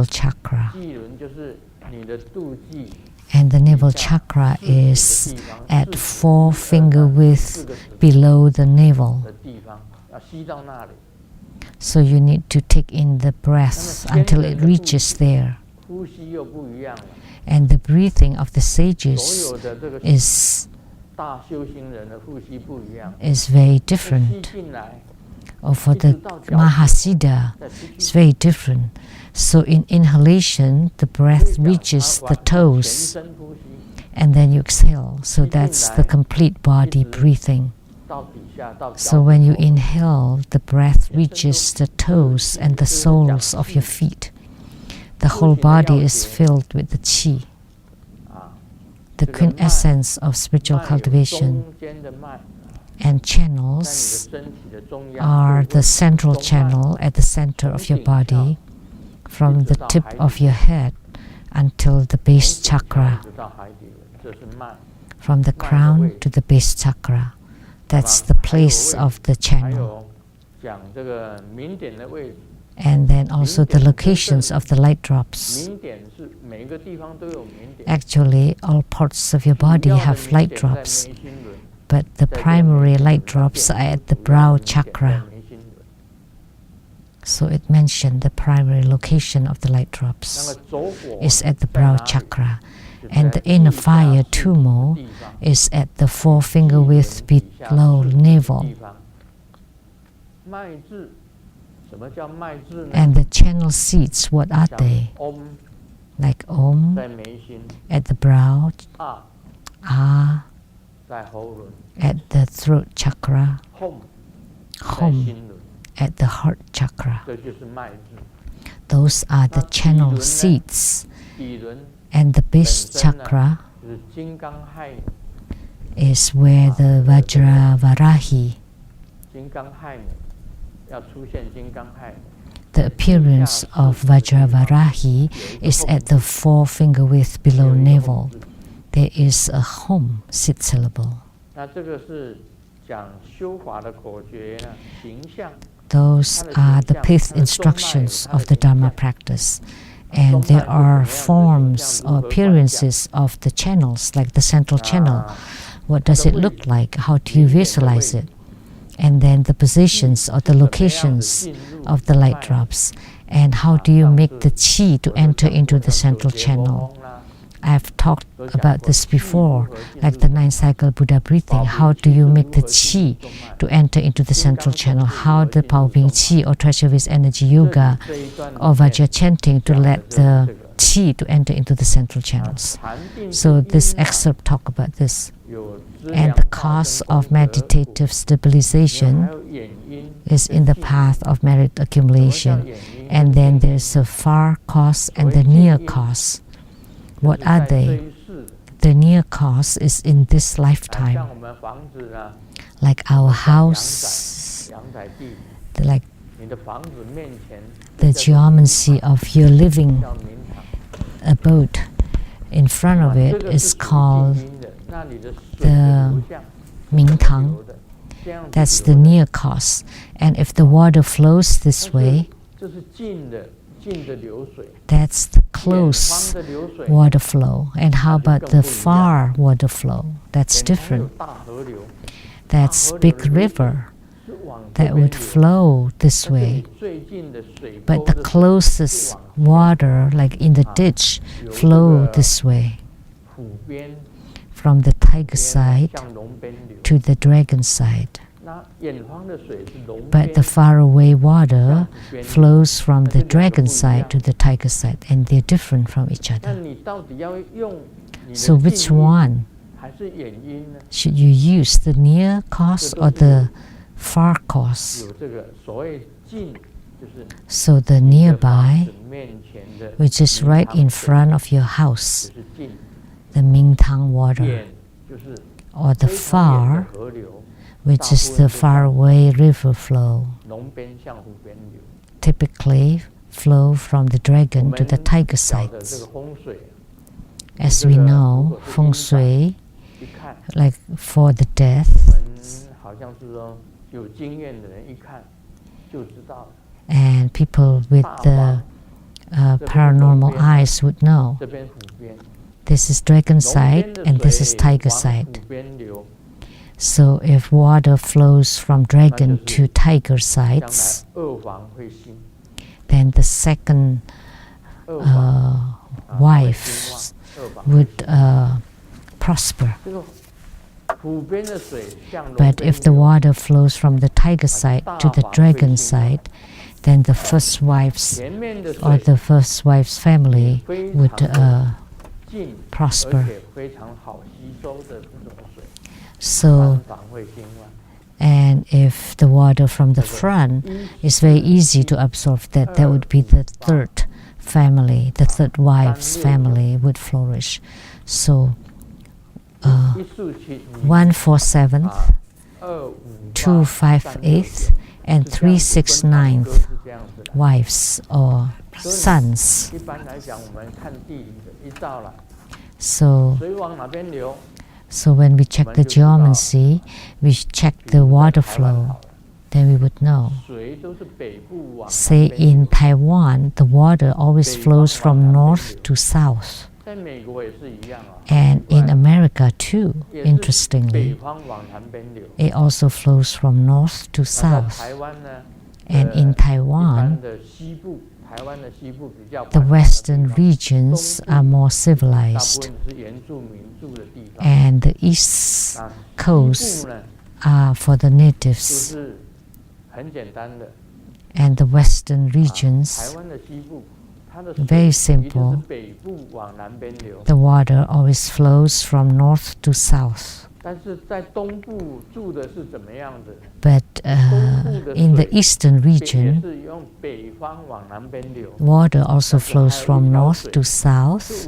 chakra. And the navel chakra is at 4-finger width below the navel. So you need to take in the breath until it reaches there. And the breathing of the sages is very different. Or for the Mahasiddha, it's very different. So in inhalation, the breath reaches the toes, and then you exhale. So that's the complete body breathing. So when you inhale, the breath reaches the toes and the soles of your feet. The whole body is filled with the qi. The quintessence of spiritual cultivation. And channels are the central channel at the center of your body, from the tip of your head until the base chakra, from the crown to the base chakra. That's the place of the channel. And then also the locations of the light drops. Actually, all parts of your body have light drops, but the primary light drops are at the brow chakra. So it mentioned the primary location of the light drops is at the brow chakra, and the inner fire tumo is at the forefinger width below navel. And the channel seats, what are they? Like Om at the brow, Ah at the throat chakra, Hum at the heart chakra. Those are the channel seats. And the base chakra is where the Vajravarahi, the appearance of Vajravarahi is at the forefinger width below navel. There is a Hum, 6 syllable. Those are the 5th instructions of the Dharma practice. And there are forms or appearances of the channels, like the central channel. What does it look like? How do you visualize it? And then the positions or the locations of the light drops. And how do you make the chi to enter into the central channel? I've talked about this before, like the 9th cycle Buddha breathing. How do you make the chi to enter into the central channel? How the Pao Bing Chi or treasure-based energy yoga or Vajra chanting to let the chi to enter into the central channels. So this excerpt talk about this. And the cause of meditative stabilization is in the path of merit accumulation. And then there's a far cause and the near cause. What are they? The near cause is in this lifetime. Like our house, like the geometry of your living abode. In front of it is called the Mingtang. That's the near cause. And if the water flows this way, that's the close water flow. And how about the far water flow? That's different. That's big river that would flow this way. But the closest water, like in the ditch, flow this way. From the tiger side to the dragon side. But the faraway water flows from the dragon side to the tiger side, and they're different from each other. So which one should you use, the near cause or the far cause? So the nearby, which is right in front of your house, the Mingtang water, or the far, which is the faraway river flow, typically flow from the dragon to the tiger sides. As we know, feng shui, like for the death, and people with the paranormal eyes would know. This is dragon side and this is tiger side. So if water flows from dragon to tiger sides, then the second wife would prosper. But if the water flows from the tiger side to the dragon side, then the first wife's or the first wife's family would prosper. So, and if the water from the front is very easy to absorb, that would be the third family, the third wife's family would flourish. So 147th, 258th, and 369th wives or sons. So when we check the geometry, we check the water flow, then we would know. Say in Taiwan, the water always flows from north to south. And in America too, interestingly, it also flows from north to south. And in Taiwan, the western regions are more civilized, and the east coast are for the natives, and the western regions, very simple. The water always flows from north to south. But in the eastern region, water also flows from north to south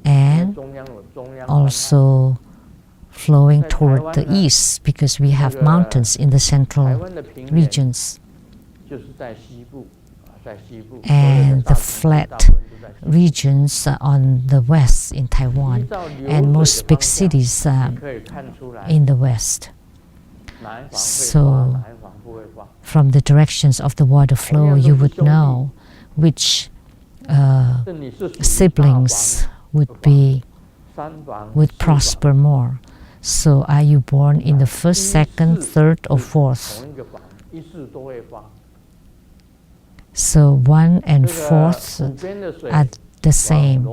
and also flowing toward the east, because we have mountains in the central regions. And the flat regions on the west in Taiwan, and most big cities in the west. So from the directions of the water flow, you would know which siblings would prosper more. So are you born in the first, second, third, or fourth? So 1 and 4th are the same.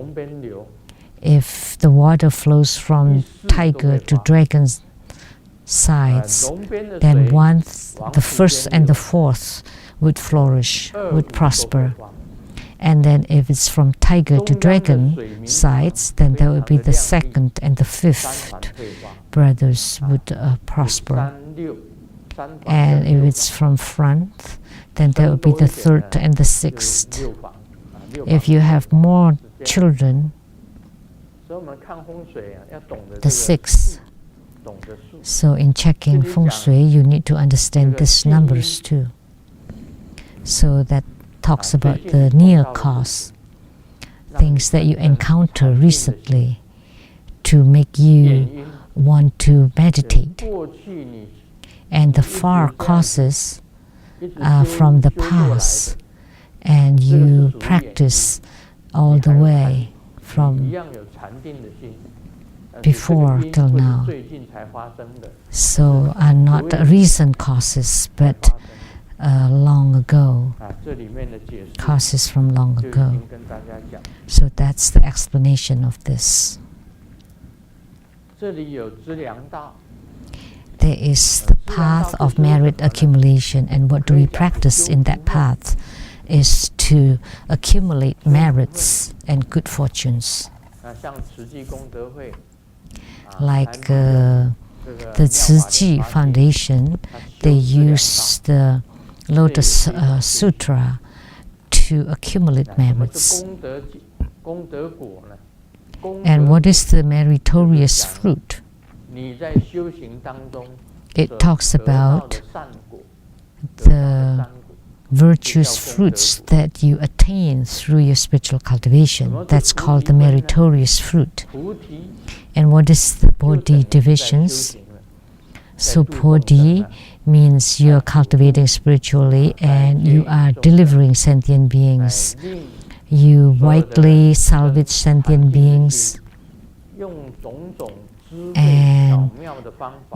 If the water flows from tiger to dragon's sides, then the first and the fourth would flourish, would prosper. And then if it's from tiger to dragon sides, then there will be the second and the fifth brothers would prosper. And if it's from front, then there will be the third and the sixth. If you have more children, the sixth. So in checking feng shui, you need to understand these numbers too. So that talks about the near cause, things that you encounter recently to make you want to meditate. And the far causes are from the past, and you practice all the way from before till now. So are not recent causes, but long ago, causes from long ago. So that's the explanation of this. There is the path of merit accumulation, and what do we practice in that path is to accumulate merits and good fortunes. Like the Tzu Foundation, they use the Lotus Sutra to accumulate merits. And what is the meritorious fruit? It talks about the virtuous fruits that you attain through your spiritual cultivation. That's called the meritorious fruit. And what is the Bodhi divisions? So Bodhi means you are cultivating spiritually and you are delivering sentient beings. You widely salvage sentient beings, and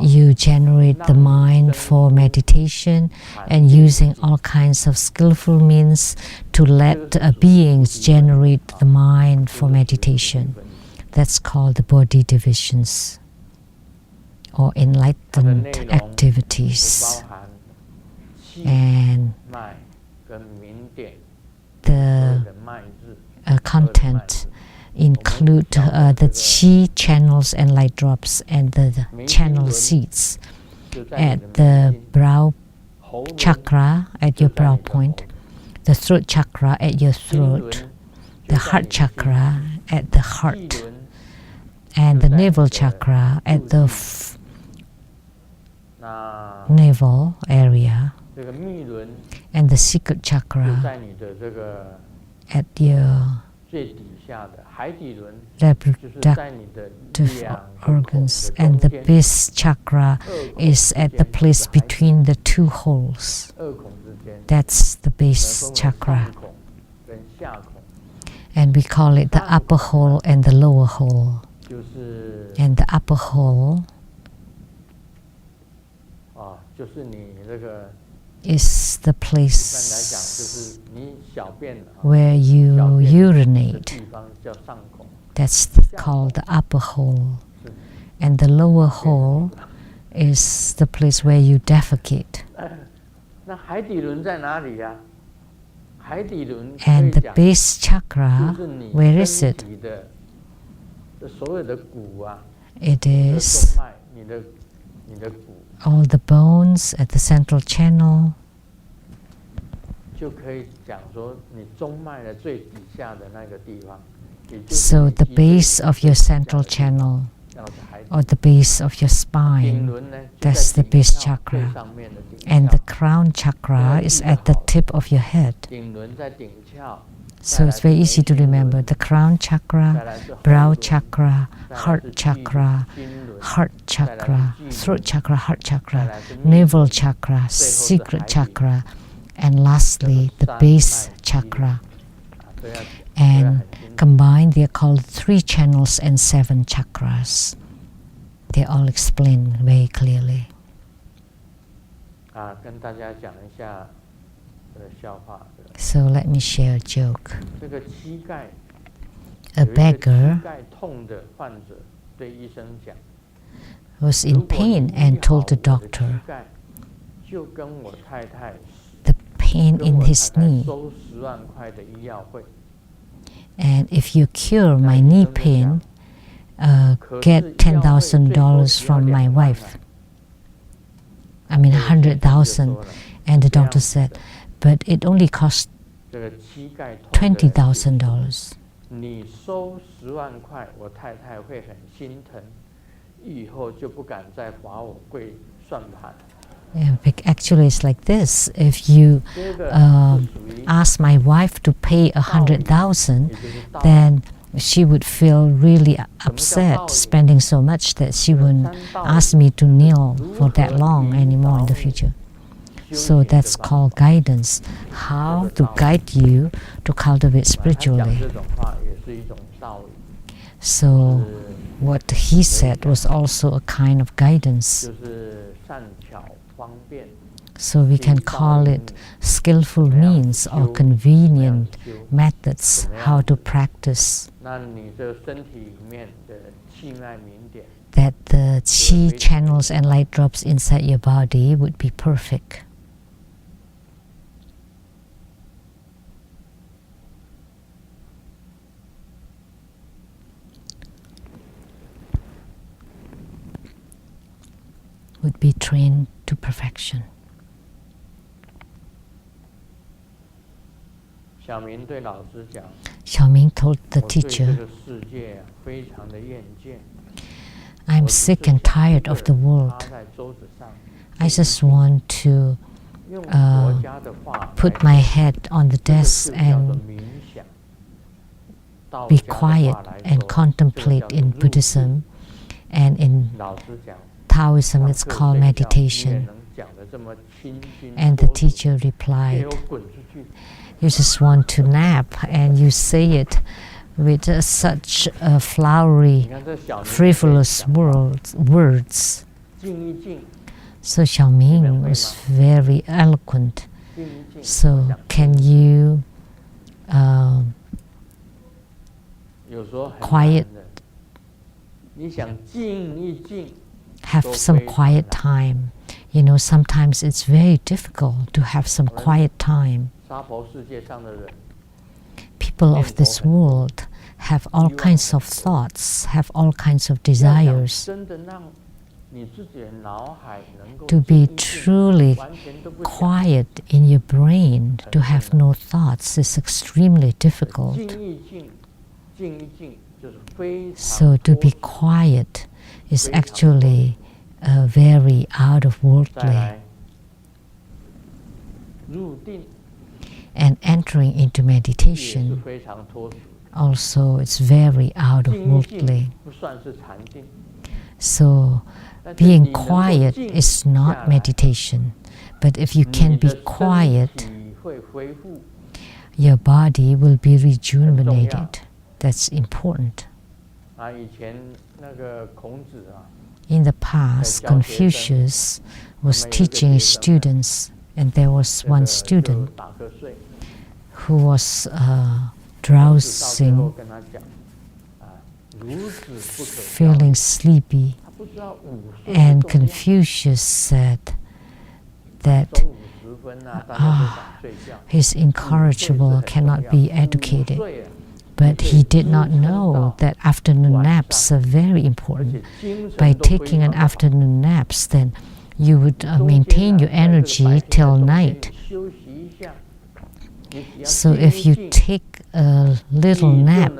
you generate the mind for meditation, and using all kinds of skillful means to let beings generate the mind for meditation. That's called the Bodhi divisions, or enlightened activities. And the content include the chi channels and light drops, and the channel seeds at the brow chakra at your brow point, the throat chakra at your throat, the heart chakra at the heart, and the navel chakra at the navel area, and the secret chakra at your reproductive organs, and the base chakra is at the place between the two holes. That's the base chakra. And we call it the upper hole and the lower hole. And the upper hole is the 一般来讲，就 place 是你小便 where you 小便的 urinate. 地方叫上孔， That's called the upper hole. 是 And the lower hole is the place where you defecate. 那海底轮在哪里呀？海底轮可 And 以 the 讲 base 就 chakra, 是你 where is 身 it? 体的所有的骨啊， It 你的 is 中脉，你的骨 all the bones at the central channel. 就可以讲说你中脉的最底下的那个地方，也就是 So 你 the 脊椎 base of your 最底下的 central 地方 channel, 然后是海底 or the base of your 顶 spine, 轮呢，就在 that's the 顶 base 鞘 chakra. 最上面的顶 And 鞘 the crown chakra is at the tip of your head. 顶轮在顶鞘， So it's very easy to remember. The crown 再 chakra, 来是后 brow 轮， chakra, 再来 heart 是 chakra, 心轮， heart chakra, 再来是 throat chakra, heart 再 chakra, 来是命 navel 轮， chakra, 最后是 secret 海底 chakra, and lastly the 山 base 脉 chakra. 所以要 And 很清楚 combined, they are called 3 channels and 7 chakras. They're all explained very clearly. 跟大家讲一下笑话。 So let me share a joke. 这个膝盖 A 有一个 beggar 膝盖痛的患者对医生讲， was 如 in 果你 pain 医 and 好 told the 我的膝 doctor 盖，就跟我太太 the pain 跟 in 我 his 太太 knee. 收10万块的医药费。 And if you cure 那 my 医 knee 生就 pain, 讲，可是 get 医药费最多 $10,000只要 from my 2万 wife. 啊 I mean 所以先生就 100,000. 说了 And the 这样 doctor 子 said, 的 but it only cost 这个膝盖痛的人$20,000. 你收10万块，我太太会很心疼，以后就不敢再罚我跪算盘。 Yeah, actually, it's like this. If you 这个 um, 是属于 ask my wife to pay 100,000, 也就是道理。 then she would feel really upset spending so much that she wouldn't ask me to kneel for that long anymore in the future. So that's called guidance. How to guide you to cultivate 他讲 spiritually. 这种话也是一种道理， So what he said was also a kind of guidance. 就是善巧方便。 So we can call it skillful means or convenient methods how to practice 那你这身体里面的气脉明点， that the chi channels and light drops inside your body would be perfect. Would be trained to perfection. 小明对老师讲， Xiaoming told the 我对这 teacher, 个世界非常的厌倦， I'm 我只是 sick and 想 tired 一个 of the 人 world. 趴在桌子上， I just want to 用国家的话 put 来 my head on the 这个 desk 就叫做 and 冥想。道 be 家的话 quiet 来 and 说，这个 contemplate 叫做 in 入定。 Buddhism, and in 老师讲， Taoism 上 it's 课 called 睡觉你也 meditation. 能讲得这么清新 And the 脱俗 teacher 给 replied, 我滚出去！ you just want to nap and you say it with such 你 flowery, 看这小明 frivolous words. 静一静， So Xiaoming was very eloquent. 静一静。 So 我想 can you 有时候很 quiet 难的，你想静一静， have some quiet time? You know, sometimes it's very difficult to have some quiet time. 娑婆世界上的人， People of this world have all kinds of thoughts, have all kinds of desires. 真的让你自己的脑海能够 To 静 be 一静 truly 完全都不想 quiet in your brain, to have no thoughts, is extremely difficult. 静一静，静一静就是非常 So to be 脱俗 quiet is actually very out of 再 worldly. 来入定 And entering into 也是 meditation 非常脱俗， also it's very out of 静一 worldly. 静不算是禅定， So 但是 being 你能够 quiet 静 is 下 not 来 meditation. But if you 你 can 的 be 身 quiet, 体会恢复。 your body will be rejuvenated. That's important. 以前那个孔子啊， In the past, Confucius was teaching his students And there was one student who was drowsing, feeling sleepy, and Confucius said that he's incorrigible, cannot be educated. But he did not know that afternoon naps are very important. By taking an afternoon naps, then you would maintain your energy till night. So if you take a little nap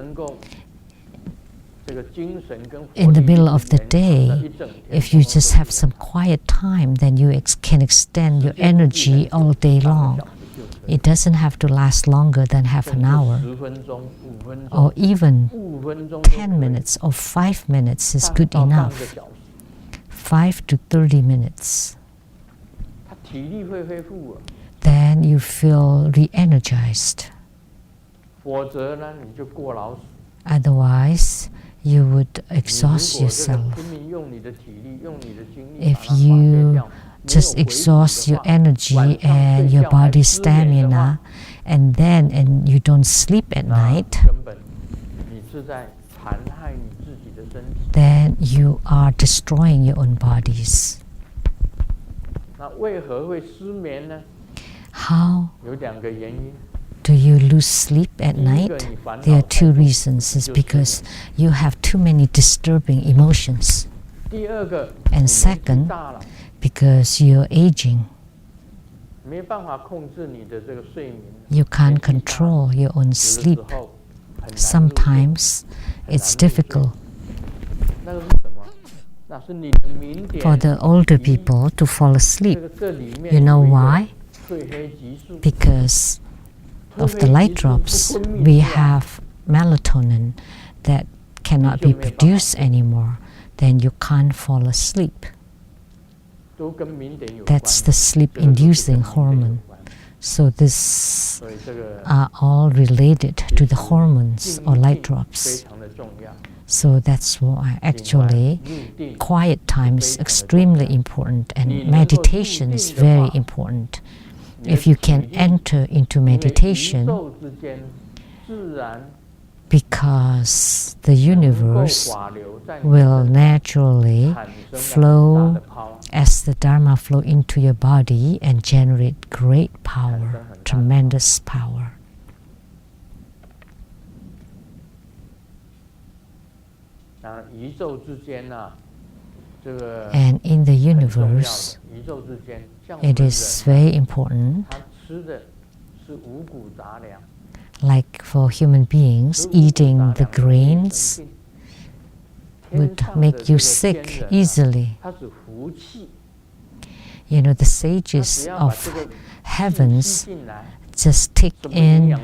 in the middle of the day, if you just have some quiet time, then you can extend your energy all day long. It doesn't have to last longer than half an hour, or even 10 minutes or 5 minutes is good enough. 5 to 30 minutes. Then you feel re-energized. Otherwise, you would exhaust yourself. If you just exhaust your energy and your body's stamina, and you don't sleep at night, then you are destroying your own bodies. How do you lose sleep at night? There are two reasons. It's because you have too many disturbing emotions. And second, because you're aging. You can't control your own sleep. Sometimes it's difficult for the older people to fall asleep. You know why? Because of the light drops, we have melatonin that cannot be produced anymore. Then you can't fall asleep. That's the sleep-inducing hormone. So these are all related to the hormones or light drops. So that's why actually quiet time is extremely important, and meditation is very important. If you can enter into meditation, because the universe will naturally flow as the Dharma flow into your body and generate great power, tremendous power. And in the universe, it is very important, like for human beings, eating the grains would make you sick easily. You know, the sages of heavens just take in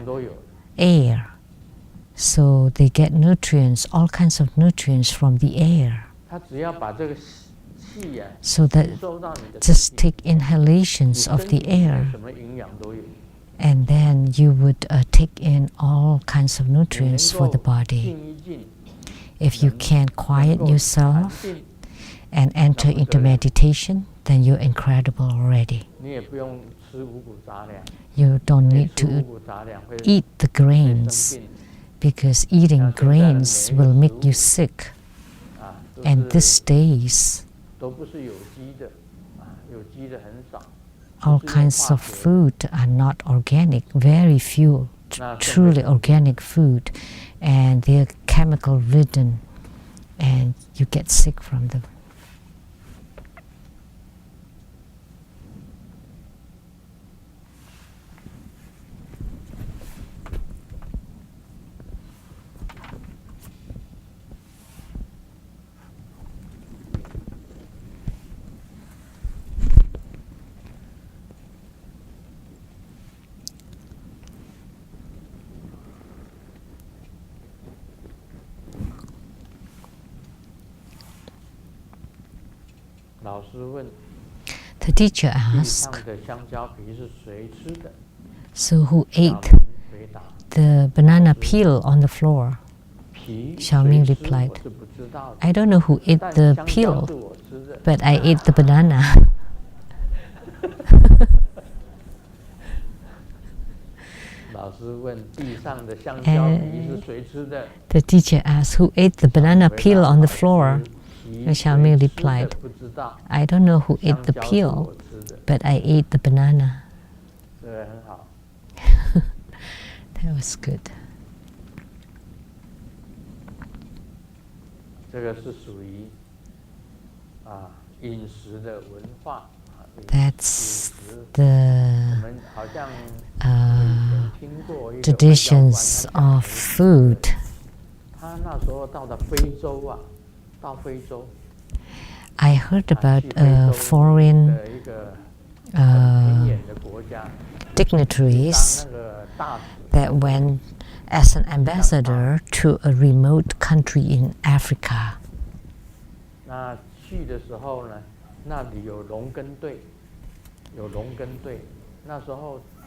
air. So they get nutrients, all kinds of nutrients from the air. So that just take inhalations of the air, and then you would take in all kinds of nutrients for the body. If you can quiet yourself and enter into meditation, then you're incredible already. You don't need to eat the grains, because eating grains will make you sick. And these days, all kinds of food are not organic, very few truly organic food, and they're chemical ridden, and you get sick from them. The teacher asked, so who ate the banana peel on the floor? Xiaoming replied, I don't know who ate the peel, but I ate the banana. And the teacher asked, who ate the banana peel on the floor? And Xiaoming replied, I don't know who ate the peel, but I ate the banana. That was good. That's the traditions of food. I heard about foreign dignitaries that went as an ambassador to a remote country in Africa.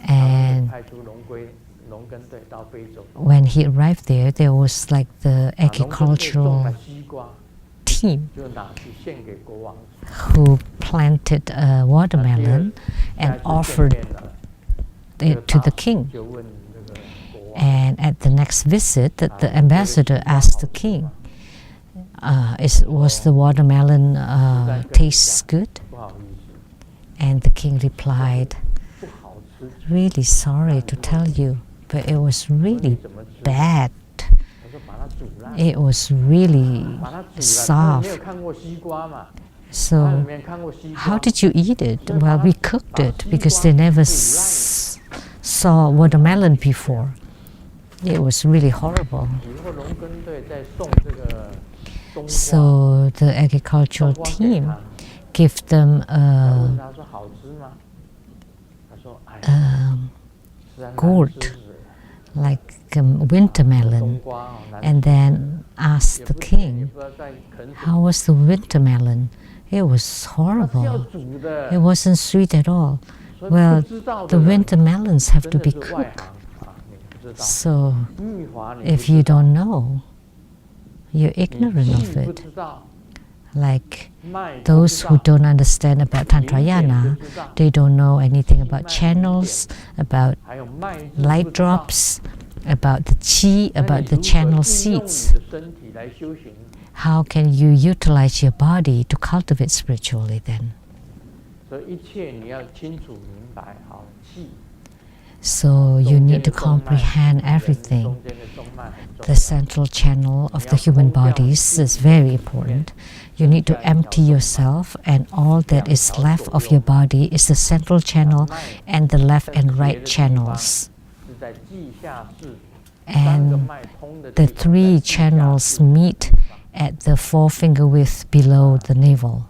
And when he arrived there was like the agricultural team who planted a watermelon and offered it to the king. And at the next visit, the ambassador asked the king, was the watermelon tastes good? And the king replied, really sorry to tell you, but it was really bad. It was really soft. So how did you eat it? Well, we cooked it because they never saw watermelon before. It was really horrible. So the agricultural team gave them gourd, like winter melon, and then asked the king, how was the winter melon? It was horrible. It wasn't sweet at all. Well, the winter melons have to be cooked. So if you don't know, you're ignorant of it. Like those who don't understand about Tantrayana, they don't know anything about channels, about light drops, about the chi, about the channel seeds. How can you utilize your body to cultivate spiritually then? So you need to comprehend everything. The central channel of the human bodies is very important. You need to empty yourself, and all that is left of your body is the central channel and the left and right channels. And the three channels meet at the forefinger width below the navel.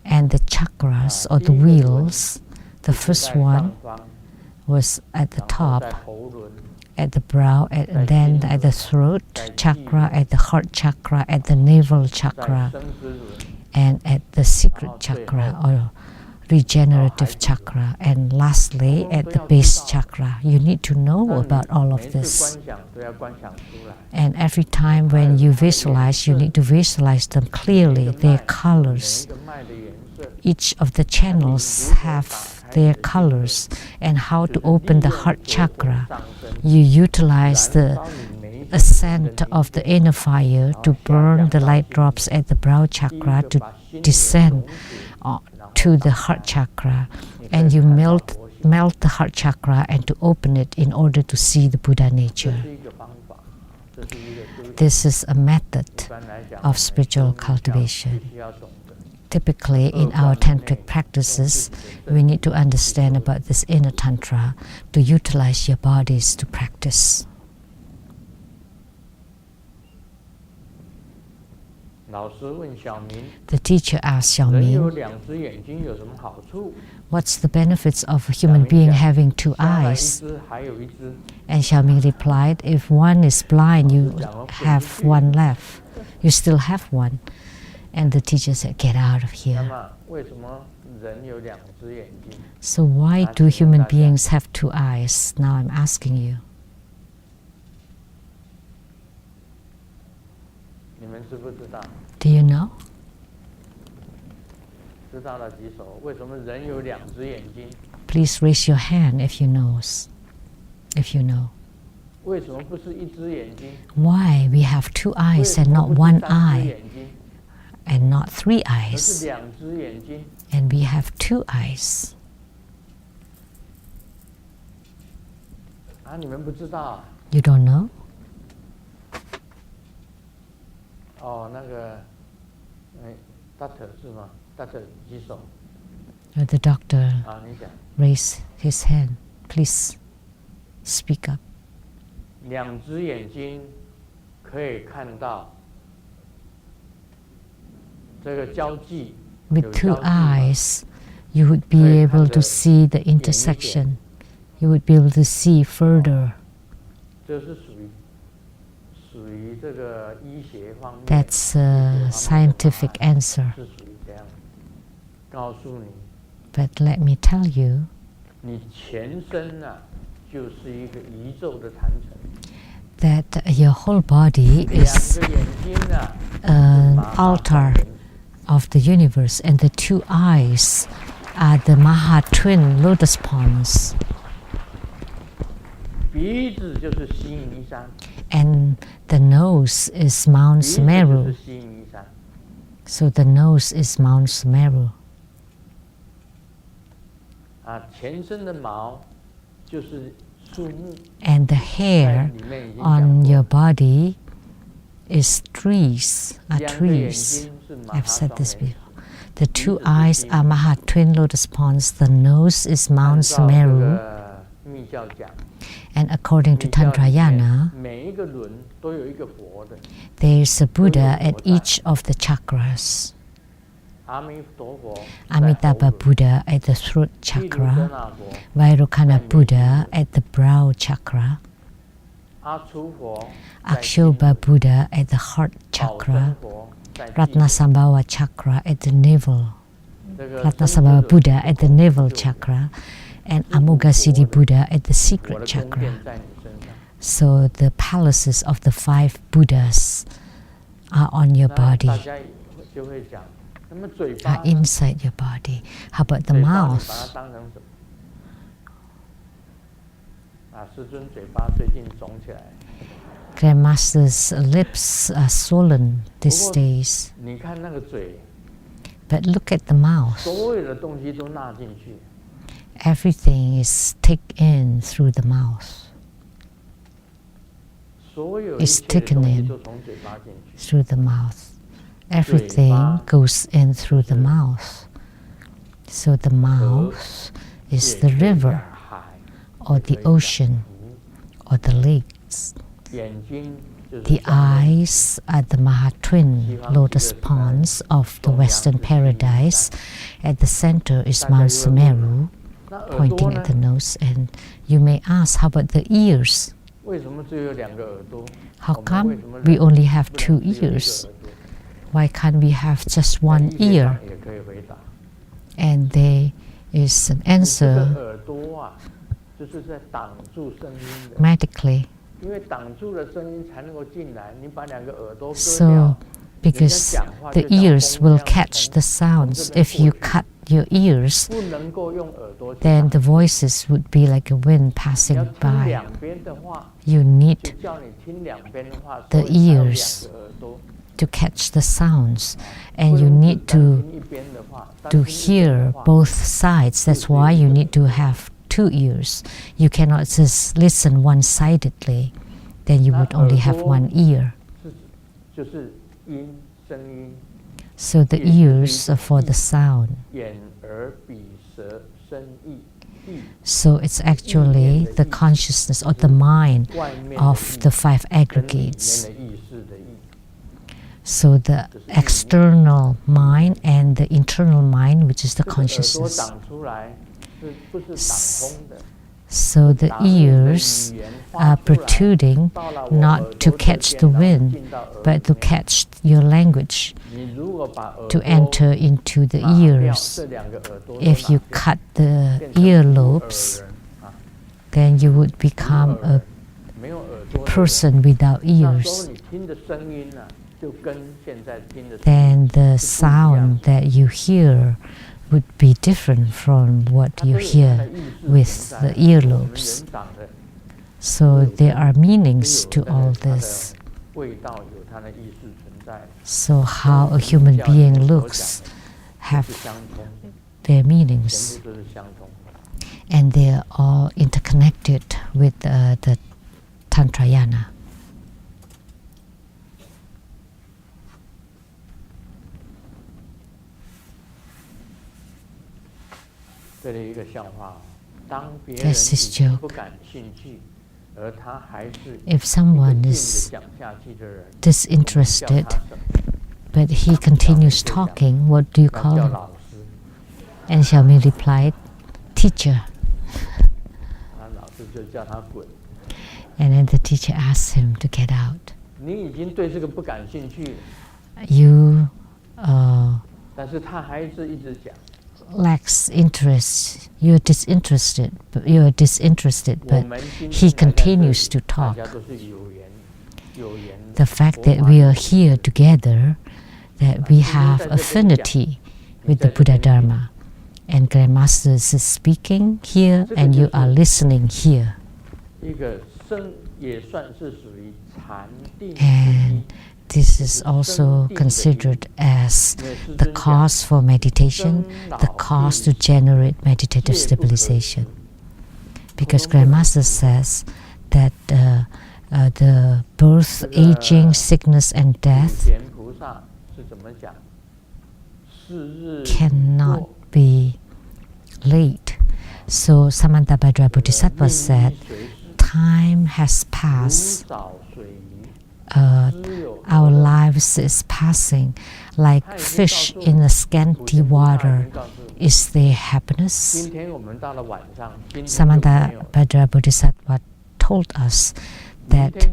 And the chakras, or the wheels, the first one was at the top, at the brow, and then at the throat chakra, at the heart chakra, at the navel chakra, and at the secret chakra, or regenerative chakra, and lastly at the base chakra. You need to know about all of this. And every time when you visualize, you need to visualize them clearly, their colors. Each of the channels have their colors, and how to open the heart chakra. You utilize the ascent of the inner fire to burn the light drops at the brow chakra to descend to the heart chakra, and you melt the heart chakra and to open it in order to see the Buddha nature. This is a method of spiritual cultivation. Typically, in our tantric practices, we need to understand about this inner tantra to utilize your bodies to practice. The teacher asked Xiaoming, what's the benefits of a human being having two eyes? And Xiaoming replied, if one is blind, you have one left. You still have one. And the teacher said, get out of here. So why do human beings have two eyes? Now I'm asking you. Do you know? 知道了举手。为什么人有2只眼睛？ Please raise your hand if you know. 为什么不是1只眼睛？ Why we have 2 eyes and not 1 eye and not 3 而是 eyes 2只眼睛。 and we have 2 eyes? 啊，你们不知道啊？ You don't know? 哦，那个，Doctor 是吗 ？Doctor 举手。The doctor 啊，你讲。 raised his hand. Please speak up. 2只眼睛可以看到这个交际。 With 2 eyes, you would be able to see the intersection. You would be able to see further. 这是属于这个医学方面。 That's a scientific answer. 是属于这样，告诉你。 But let me tell you, 你全身啊，就是一个宇宙的坛城。 that your whole body is 2个眼睛啊， an altar of the universe, and the 2 eyes are the Maha Twin lotus ponds. 鼻子就是西尼山， And the nose is Mount 鼻子就 Sumeru. 是西尼山。 So the nose is Mount Sumeru. 啊，全身的毛就是树木。 And the hair 里面已经 on 讲 your 过， body is trees, are 2个眼 trees. 睛是马 I've 哈 said 双 this 眼。 before. The 2 eyes are Maha Twin lotus ponds. The nose is 按 Mount 照这 Sumeru. 个密教讲， And according to 密教里面 Tantrayana, 每一个轮都有一个佛的。 there is a Buddha at each of the chakras. 阿弥陀佛在 Amitabha 喉轮， Buddha at the throat 毗卢遮 chakra, 那佛， Vairocana Buddha at the brow chakra, 阿初佛在 Akshobha Buddha at the heart 保 chakra, 生佛在地 Ratnasambhava chakra at the navel, 这个 Ratnasambhava 生之轮 Buddha at the navel 就 chakra, and Amoghasiddhi Buddha at the 我 secret 的宫殿 chakra. 在你身上。 So the palaces of the 5 Buddhas are on your 那 body, 大家就会讲，那么嘴巴 are 呢？ inside your body. How about the 嘴巴你把 mouth? 它当成什么？啊，师尊嘴巴最近肿起来。 Grandmaster's lips are swollen these 不过 days. 你看那个嘴， But look at the mouth. 所有的东西都纳进去。 Everything is taken in through the mouth. 所有一 Is 切的东 taken 西 in 都从嘴巴进去。 through the mouth. Everything goes in through the mouth. So the mouth is the river 海 or the ocean or the lakes. 眼睛就是 The 上面 eyes are the Maha Twin lotus ponds of the Western paradise. At the center is Mount Sumeru, 那耳朵 pointing 呢 at the？nose. And you may ask, how about the ears? 为什么只有2个耳朵？ How 我们 come 为什么 we only have 不 2能只有一个 ears? 耳朵？ Why can't we have just 在 one 医学上 ear? 也可以回答。 And there is an 这个 answer 耳朵啊，就是在挡住声音的， medically. 因为挡住了声音才能够进来。你把2个耳朵割 So, 掉， because the ears will catch the sounds. If you cut your ears, 不能够用耳朵去 then 挡。 the voices would be like a wind 你 passing 要听 by. 2边的话， You need 就叫你听2边的话， the 所以才有 ears 2个耳朵。 to catch the sounds, 不 and you 能 need 只单 to 听一边的话，单 to 听一边的 hear 话 both sides. That's why you need to have 2 ears. You cannot just listen one-sidedly. Then you would only have 1 ear. 是就是音声音， So the ears are for the sound. 眼耳鼻舌身意，意 So it's actually the consciousness or the mind 外面的 of 意 the 5跟里面 aggregates. 的意识的意。 So the external mind and the internal mind, which is the 这个耳朵 consciousness. 长出来是不是挡风的？ So the 挡你的 ears 语言 are 发出来 protruding 到了我耳 not 朵 to 这 catch 边 the 然后 wind, 进到耳 but to 里面 catch your language, 你如果把耳 to 朵 enter into the 拿掉 ears. 这2个耳朵都 If you 拿掉 cut the 变成无耳 earlobes, 人啊 then you would 无 become 耳 a 没有耳朵的人 person without 那时候 ears. 你听的声音啊， then the sound that you hear would be different from what you hear with the earlobes. So there are meanings to all this. So how a human being looks have their meanings. And they are all interconnected with the Tantrayana. There's this joke. If someone is disinterested, but he continues talking, what do you call him? And Xiaoming replied, teacher. And then the teacher asked him to get out. You lacks interest. You're disinterested, but he continues to talk. The fact that we are here together, that we have affinity with the Buddha Dharma, and Grandmaster is speaking here, and you are listening here. And this is also considered as the cause for meditation, the cause to generate meditative stabilization. Because Grandmaster says that the birth, aging, sickness, and death cannot be late. So Samantabhadra Bodhisattva said, time has passed. Our lives is passing like fish in a scanty water. Is there happiness? Samantabhadra Bodhisattva told us that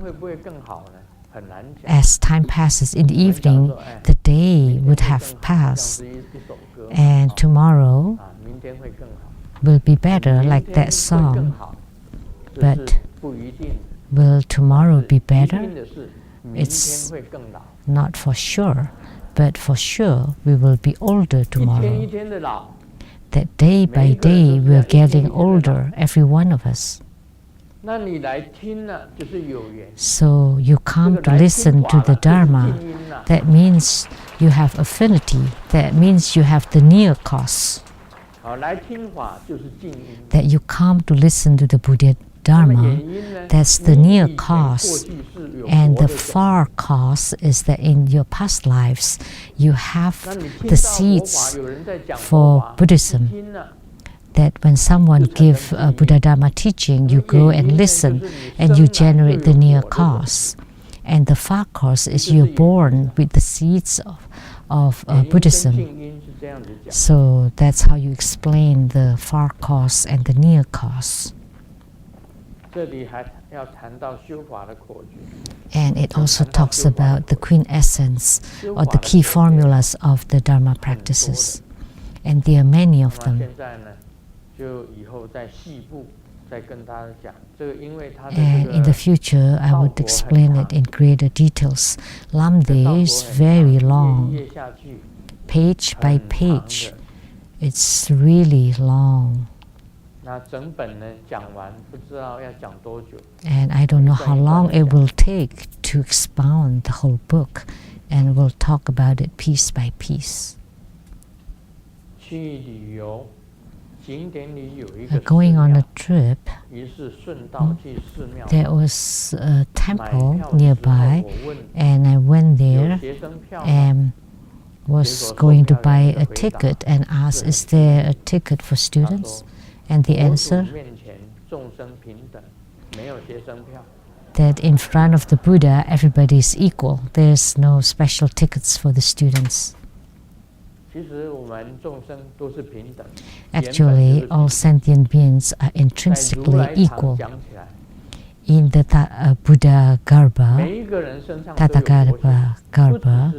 as time passes in the evening, the day would have passed, and tomorrow will be better, like that song. But will tomorrow be better? It's not for sure, but for sure we will be older tomorrow. That day by day we are getting older, every one of us. So you come to listen to the Dharma. That means you have affinity. That means you have the near cause. That you come to listen to the Buddha Dharma, that's the near cause. And the far cause is that in your past lives, you have the seeds for Buddhism. That when someone gives a Buddha Dharma teaching, you go and listen, and you generate the near cause. And the far cause is you're born with the seeds of Buddhism. So that's how you explain the far cause and the near cause. And it also talks about the quintessence or the key formulas of the Dharma practices. And there are many of them. And in the future, I would explain it in greater details. Lamdre is very long, page by page. It's really long. And I don't know how long it will take to expound the whole book, and we'll talk about it piece by piece. Going on a trip, there was a temple nearby, and I went there and was going to buy a ticket and asked, is there a ticket for students? And the answer, that in front of the Buddha, everybody is equal. There's no special tickets for the students. Actually, all sentient beings are intrinsically equal. In the Buddha Garbha, Tathagata Garbha,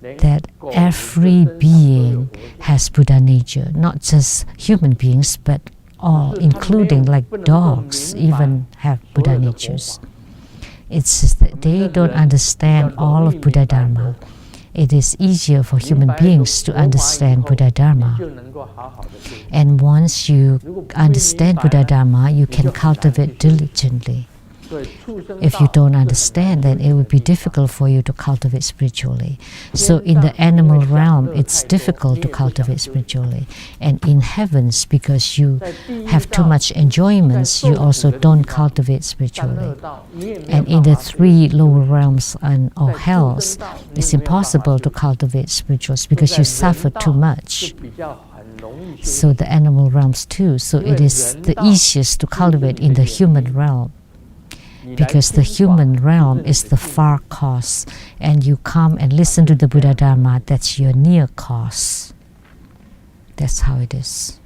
that every being has Buddha nature, not just human beings, but all, including like dogs, even have Buddha natures. It's that they don't understand all of Buddha Dharma. It is easier for human beings to understand Buddha Dharma. And once you understand Buddha Dharma, you can cultivate diligently. If you don't understand, then it would be difficult for you to cultivate spiritually. So in the animal realm, it's difficult to cultivate spiritually. And in heavens, because you have too much enjoyments, you also don't cultivate spiritually. And in the three lower realms or hells, it's impossible to cultivate spirituals because you suffer too much. So the animal realms too. So it is the easiest to cultivate in the human realm. Because the human realm is the far cause, and you come and listen to the Buddha Dharma, that's your near cause. That's how it is.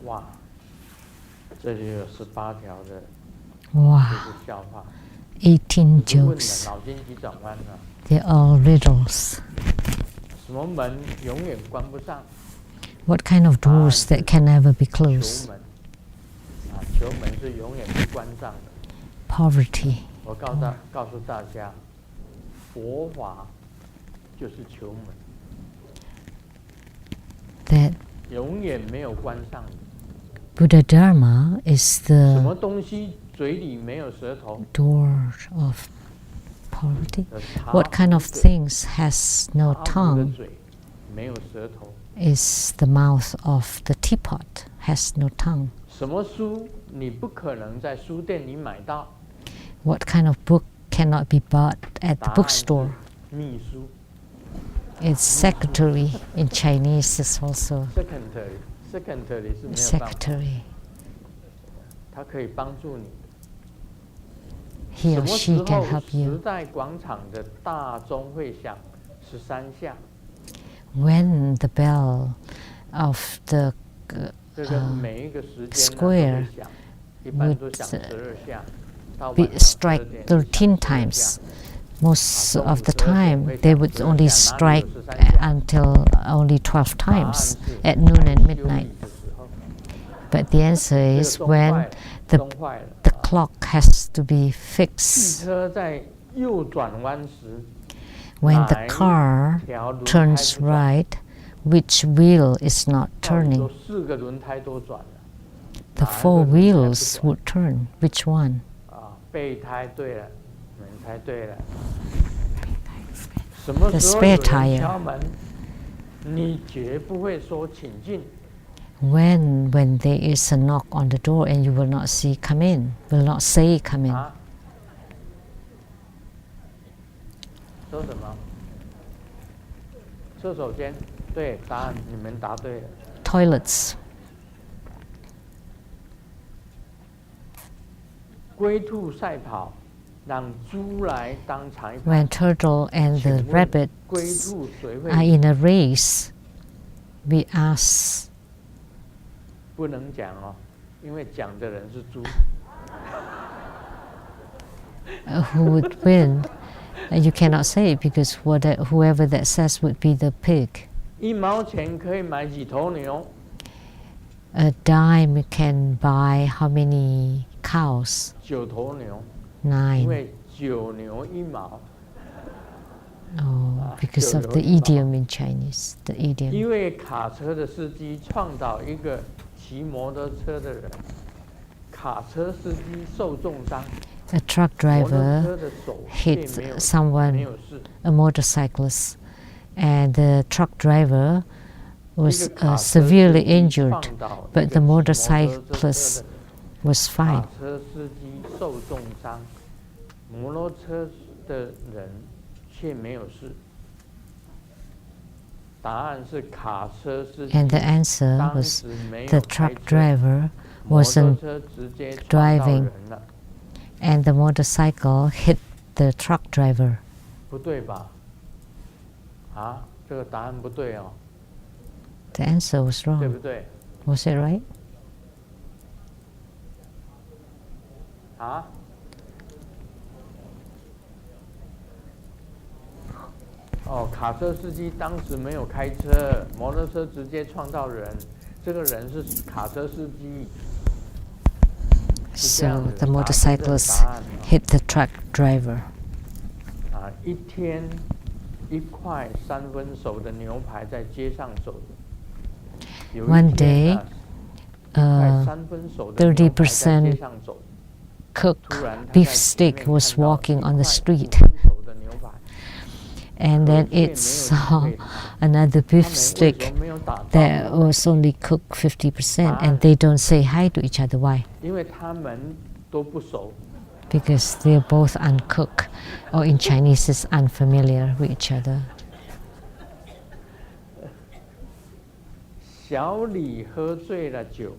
Wow. 这就有18条的 Wow. 18 jokes. They're all riddles. What kind of doors that can never be closed? Poverty. That Buddha Dharma is the door of poverty. What kind of things has no tongue? Is the mouth of the teapot, has no tongue. What kind of book cannot be bought at the bookstore? It's secretary in Chinese is also secretary. He or she can help you. When the bell of the square would strike 13 times, most of the time they would only strike until only 12 times at noon and midnight. But the answer is when the clock has to be fixed. When the car turns right, which wheel is not turning? The 4 wheels would turn. Which one? The spare tire. When there is a knock on the door and you will not see come in, will not say come in. Toilets. When turtle and the rabbit are in a race, we ask who would win. You cannot say because whoever that says would be the pig. A dime can buy how many cows? 9. Oh, because of the idiom in Chinese. The idiom. A truck driver hit someone, a motorcyclist, and the truck driver was severely injured, but the motorcyclist was fine. And the answer was the truck driver wasn't driving, and the motorcycle hit the truck driver. The answer was wrong. Was it right? 卡车司机当时没有开车，摩托车直接撞到人，这个人是卡车司机。So the motorcyclist hit the truck driver. 一天1块3分熟的牛排在街上走。One day, 30% cooked beef steak was walking on the street. And then it saw another beef steak that was only cooked 50%, and they don't say hi to each other. Why? Because they're both uncooked, or in Chinese is unfamiliar with each other. 小李喝醉了酒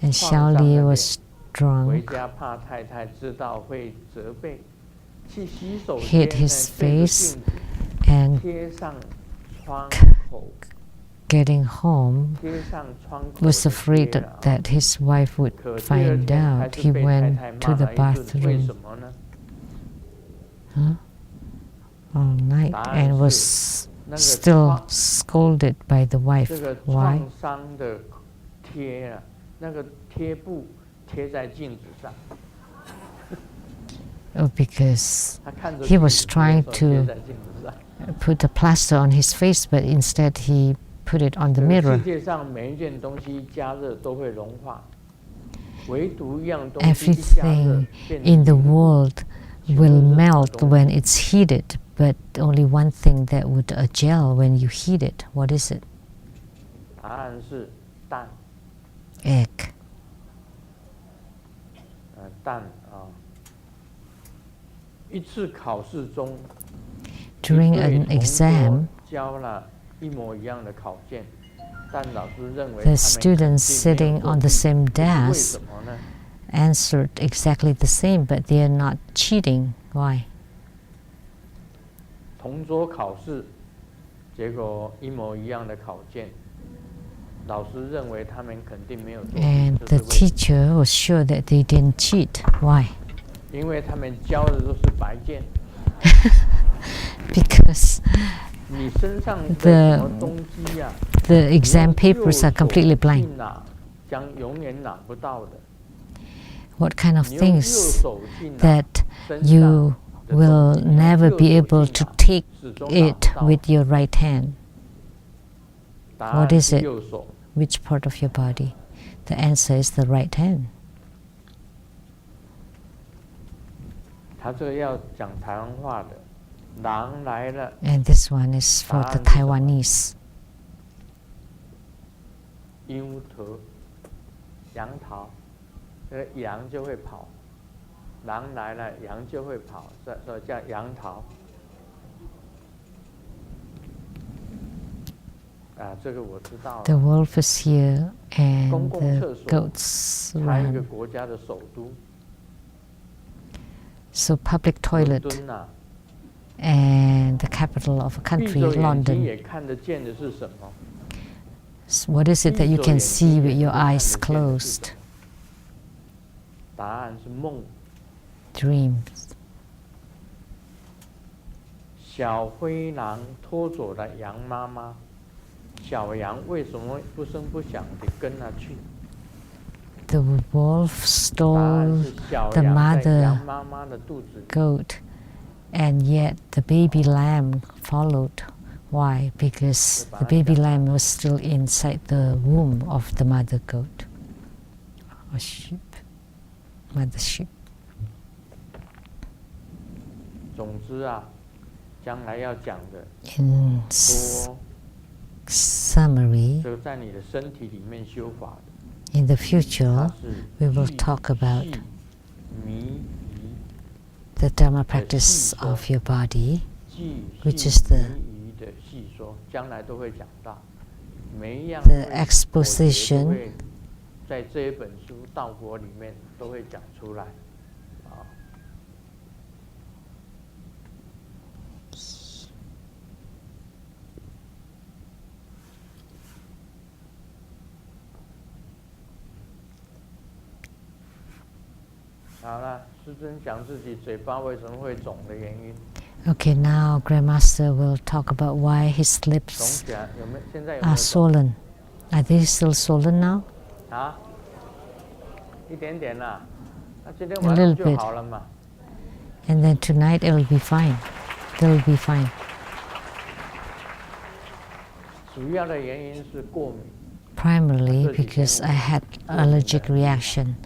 And Xiao Li was 回 drunk, 家怕太太知道会责备，去洗手 hit 间 his 对着 face, 镜子 and 贴上窗口 getting home 贴上窗口 was 的 afraid 贴啊 that his wife would 可第二 find 天还 out. 是 He 被太 went 太 to 骂 the 了一顿，为 bathroom 什么呢？ all night 答案 and 是 was 那个 still 创 scolded by the wife. 这个 Why? 创伤的贴啊，那个贴布贴在镜子上， Oh, because 他看着 he 镜 was 子 trying 贴 to 在镜子上。 put a plaster on his face, but instead he put it on the 世 mirror. 界上每一件东西加热都会融化，唯独一样东西一加热 Everything 变 in the 凝固 world will melt when it's heated, but only one thing that would gel when you heat it. What is it? 答案是蛋， Egg. 蛋啊。一次考试中， During 一对 an 同桌 exam, 交了一模一样的考卷，但老师认为 the 他们 students 肯定没 sitting 有作 on the 弊 same 为 desk 什么呢？ answered exactly the same, but they are not cheating. Why? 同桌考试，结果一模一样的考卷，老师认为他们肯定没有作弊， And 这 the 是为什么？ teacher was sure that they didn't cheat. Why? 因为他们交的都是白卷， Because 你身上的 The- 什么东西呀、 the 你 exam 用 papers are 右手 completely 去 blank. 拿，将永远拿不到的。 What kind of 你用右 things 手去拿 that 身上 you 的 will 东西，你用 never 右 be 手 able 去 to 拿 take 始终拿不 it 到。 with your right hand? 答 What 案 is 是 it? 右手。 Which part of your body? The answer is the right hand. 他这个要讲台湾话的，狼来了， And this one is for the Taiwanese. 樱桃，杨桃，这个羊就会跑，狼来了，羊就会跑，所以叫杨桃。这个我知道 The 了。 wolf is here 公 and 共 the 厕所 goats 它一个 run. 国家的首都， So public 伦 toilet 敦啊， and the capital of a 闭 country, 着眼睛 London. 也看得见的是什么？ So what is it that you can see with your eyes closed? 答案是梦。 Dreams. 小灰狼拖走了羊妈妈，小羊为什么不声不响地跟了去？ The wolf 答案 stole 是小 the 羊在 mother 羊妈妈的肚子里。 goat, and yet the baby lamb followed. Why? Because the baby lamb was still inside the womb of the mother goat or sheep, mother sheep. 总之啊，将来要讲的 In 多， summary, 这个在你的身体里面修法的， in the 它 future, 是 we will 巨 talk about 细迷离 the Dharma practice Yes. of your body, 巨 which 细 is the 迷离的细说，将来都会讲到。每一样 the 会果节 exposition 都会在这一本书《道果》里面都会讲出来。啊，好了，师尊讲自己嘴巴为什么会肿的原因。Okay, now Grandmaster will talk about why his lips are swollen. Are they still swollen now? A little bit. And then tonight it will be fine. They will be fine. Primarily because I had allergic reaction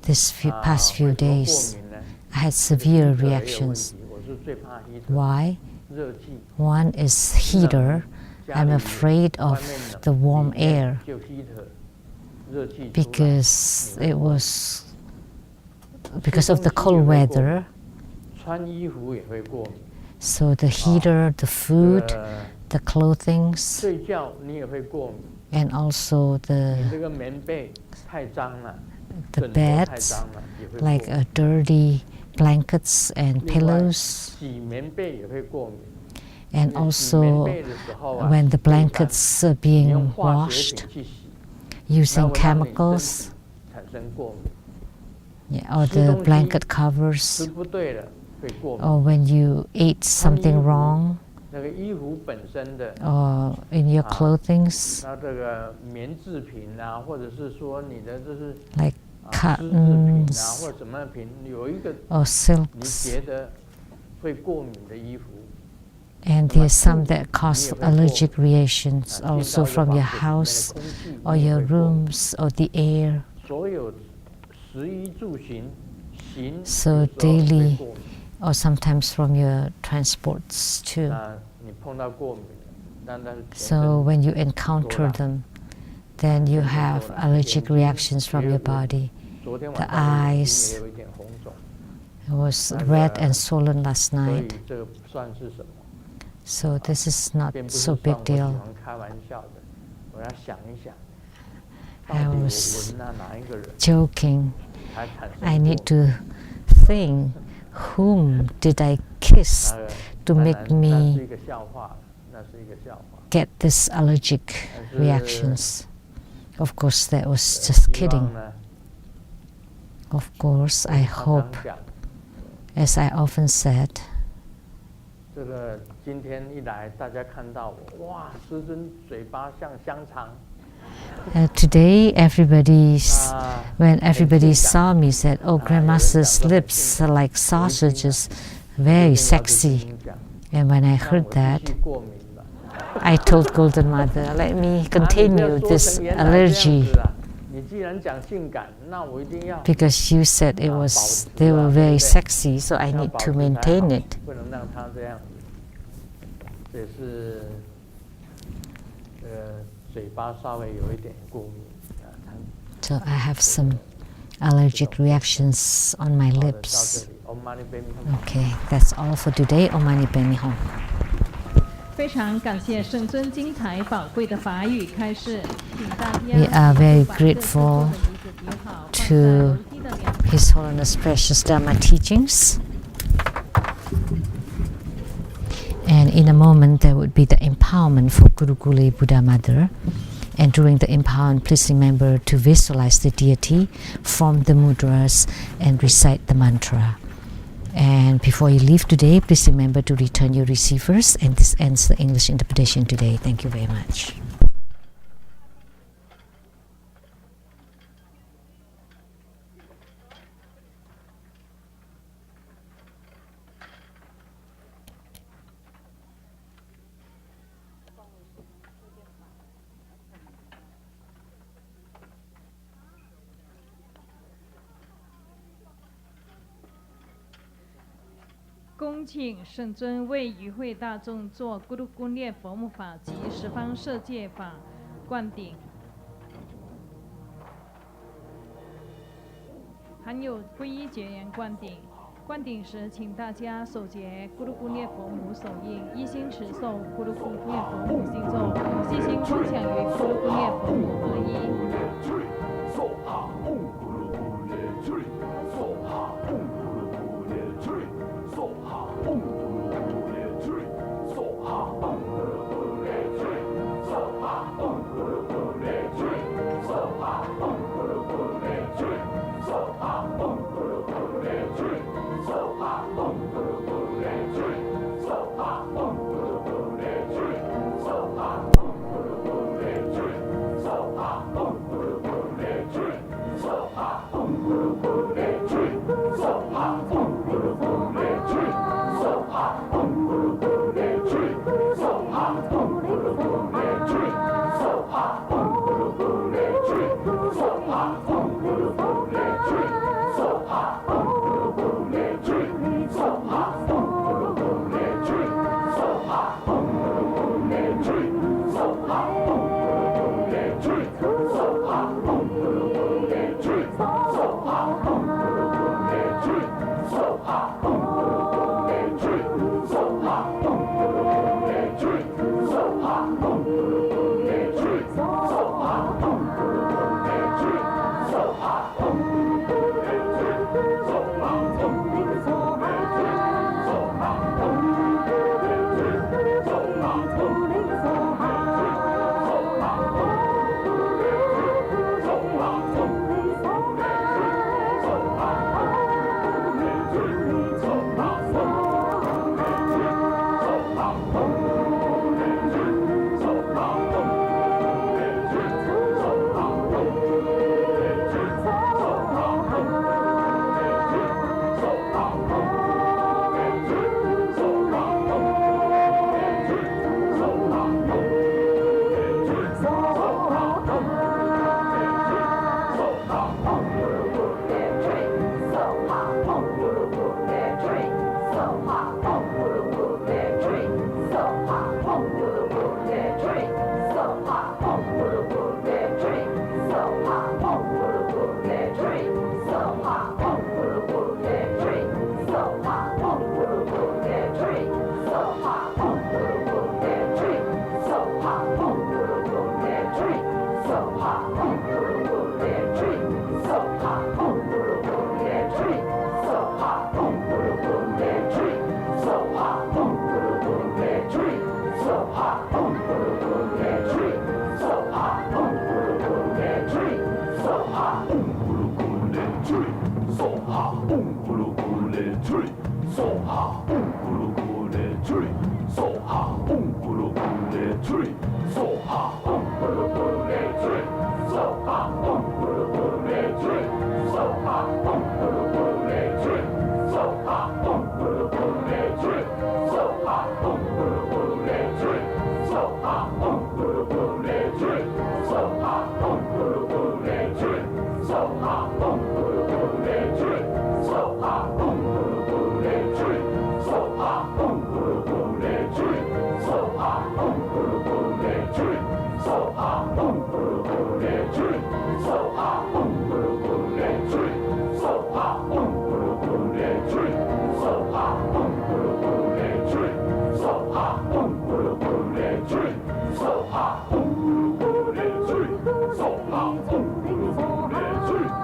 this past few days. I had severe reactions. Why? One is heater. I'm afraid of the warm air because of the cold weather. So the heater, the food, the clothing, and also the beds, like dirty blankets and pillows. And also when the blankets are being washed using chemicals, or the blanket covers, or when you ate something wrong, or in your clothing, like cottons or silks. And there's some that cause allergic reactions also from your house or your rooms or the air. So daily or sometimes from your transports too. So when you encounter them, then you have allergic reactions from your body. The eyes was red and swollen last night. So this is not so big deal. I was joking. I need to think, whom did I kiss to make me get this allergic reactions? Of course, that was just kidding. Of course, I hope, as I often said, today, when everybody saw me, said, "Oh, Grandmaster's lips are like sausages, very sexy." And when I heard that, I told Golden Mother, "Let me continue this allergy." Because you said they were very sexy, so I need to maintain it. So I have some allergic reactions on my lips. Okay, that's all for today. Om Mani Padme Hum. 非常感谢圣尊精彩宝贵的法语开示，请大家 We are very grateful to His Holiness Precious Dharma teachings. And in a moment, there would be the empowerment for Guru Gule Buddha Mother. And during the empowerment, please remember to visualize the deity, form the mudras, and recite the mantra. And before you leave today, please remember to return your receivers. And this ends the English interpretation today. Thank you very much. “恭请圣尊为与会大众做咕噜咕列佛母法及十方摄戒法灌顶，含有皈依结缘灌顶。灌顶时，请大家手结咕噜咕列佛母手印，一心持诵咕噜咕列佛母心咒，细心观想与咕噜咕列佛母合一。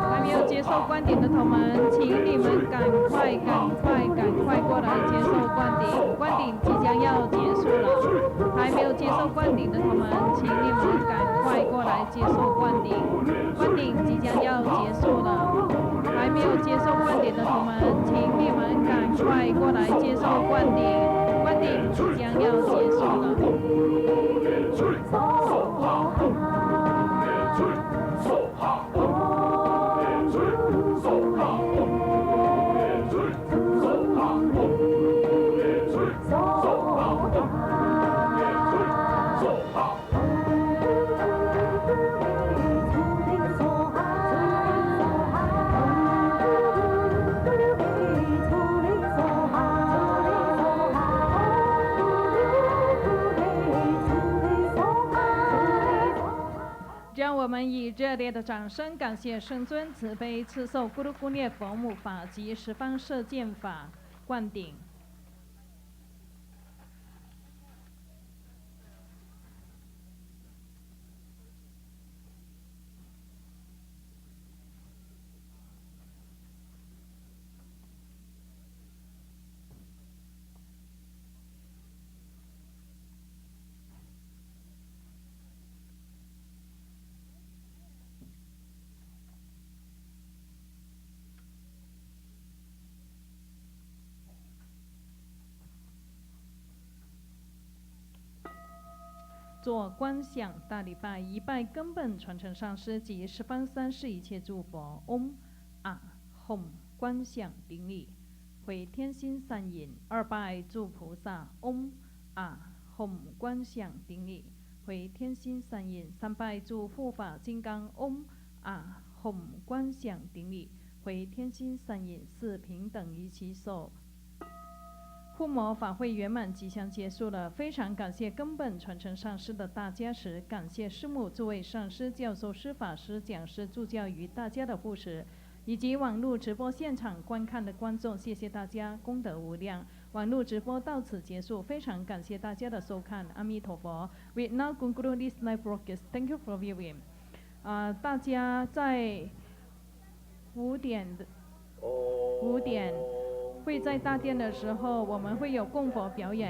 还没有接受灌顶的同们，请你们赶快过来接受灌顶，灌顶即将要结束了。还没有接受灌顶的同们，请你们赶快过来接受灌顶，灌顶即将要结束了。还没有接受灌顶的同们，请你们赶快过来接受灌顶，灌顶即将要结束了。让我们以热烈的掌声感谢圣尊慈悲赐受咕噜咕涅佛母法及十方摄见法灌顶。做观想大礼拜，一拜根本传承上师及十方三世一切诸佛。嗡啊吽观想顶礼，回天心三引。二拜诸菩萨。嗡啊吽观想顶礼，回天心三引。三拜诸护法金刚。嗡啊 Hồng 观想顶礼，回天心三引四平等一起手。护摩法会圆满即将结束了，非常感谢根本传承上师的大加持，感谢师母、诸位上师、教授师、法师、讲师助教与大家的护持，以及网络直播现场观看的观众，谢谢大家，功德无量。网络直播到此结束，非常感谢大家的收看，阿弥陀佛。We now conclude this live broadcast. Thank you for viewing. 大家在5点会在大殿的时候，我们会有供佛表演。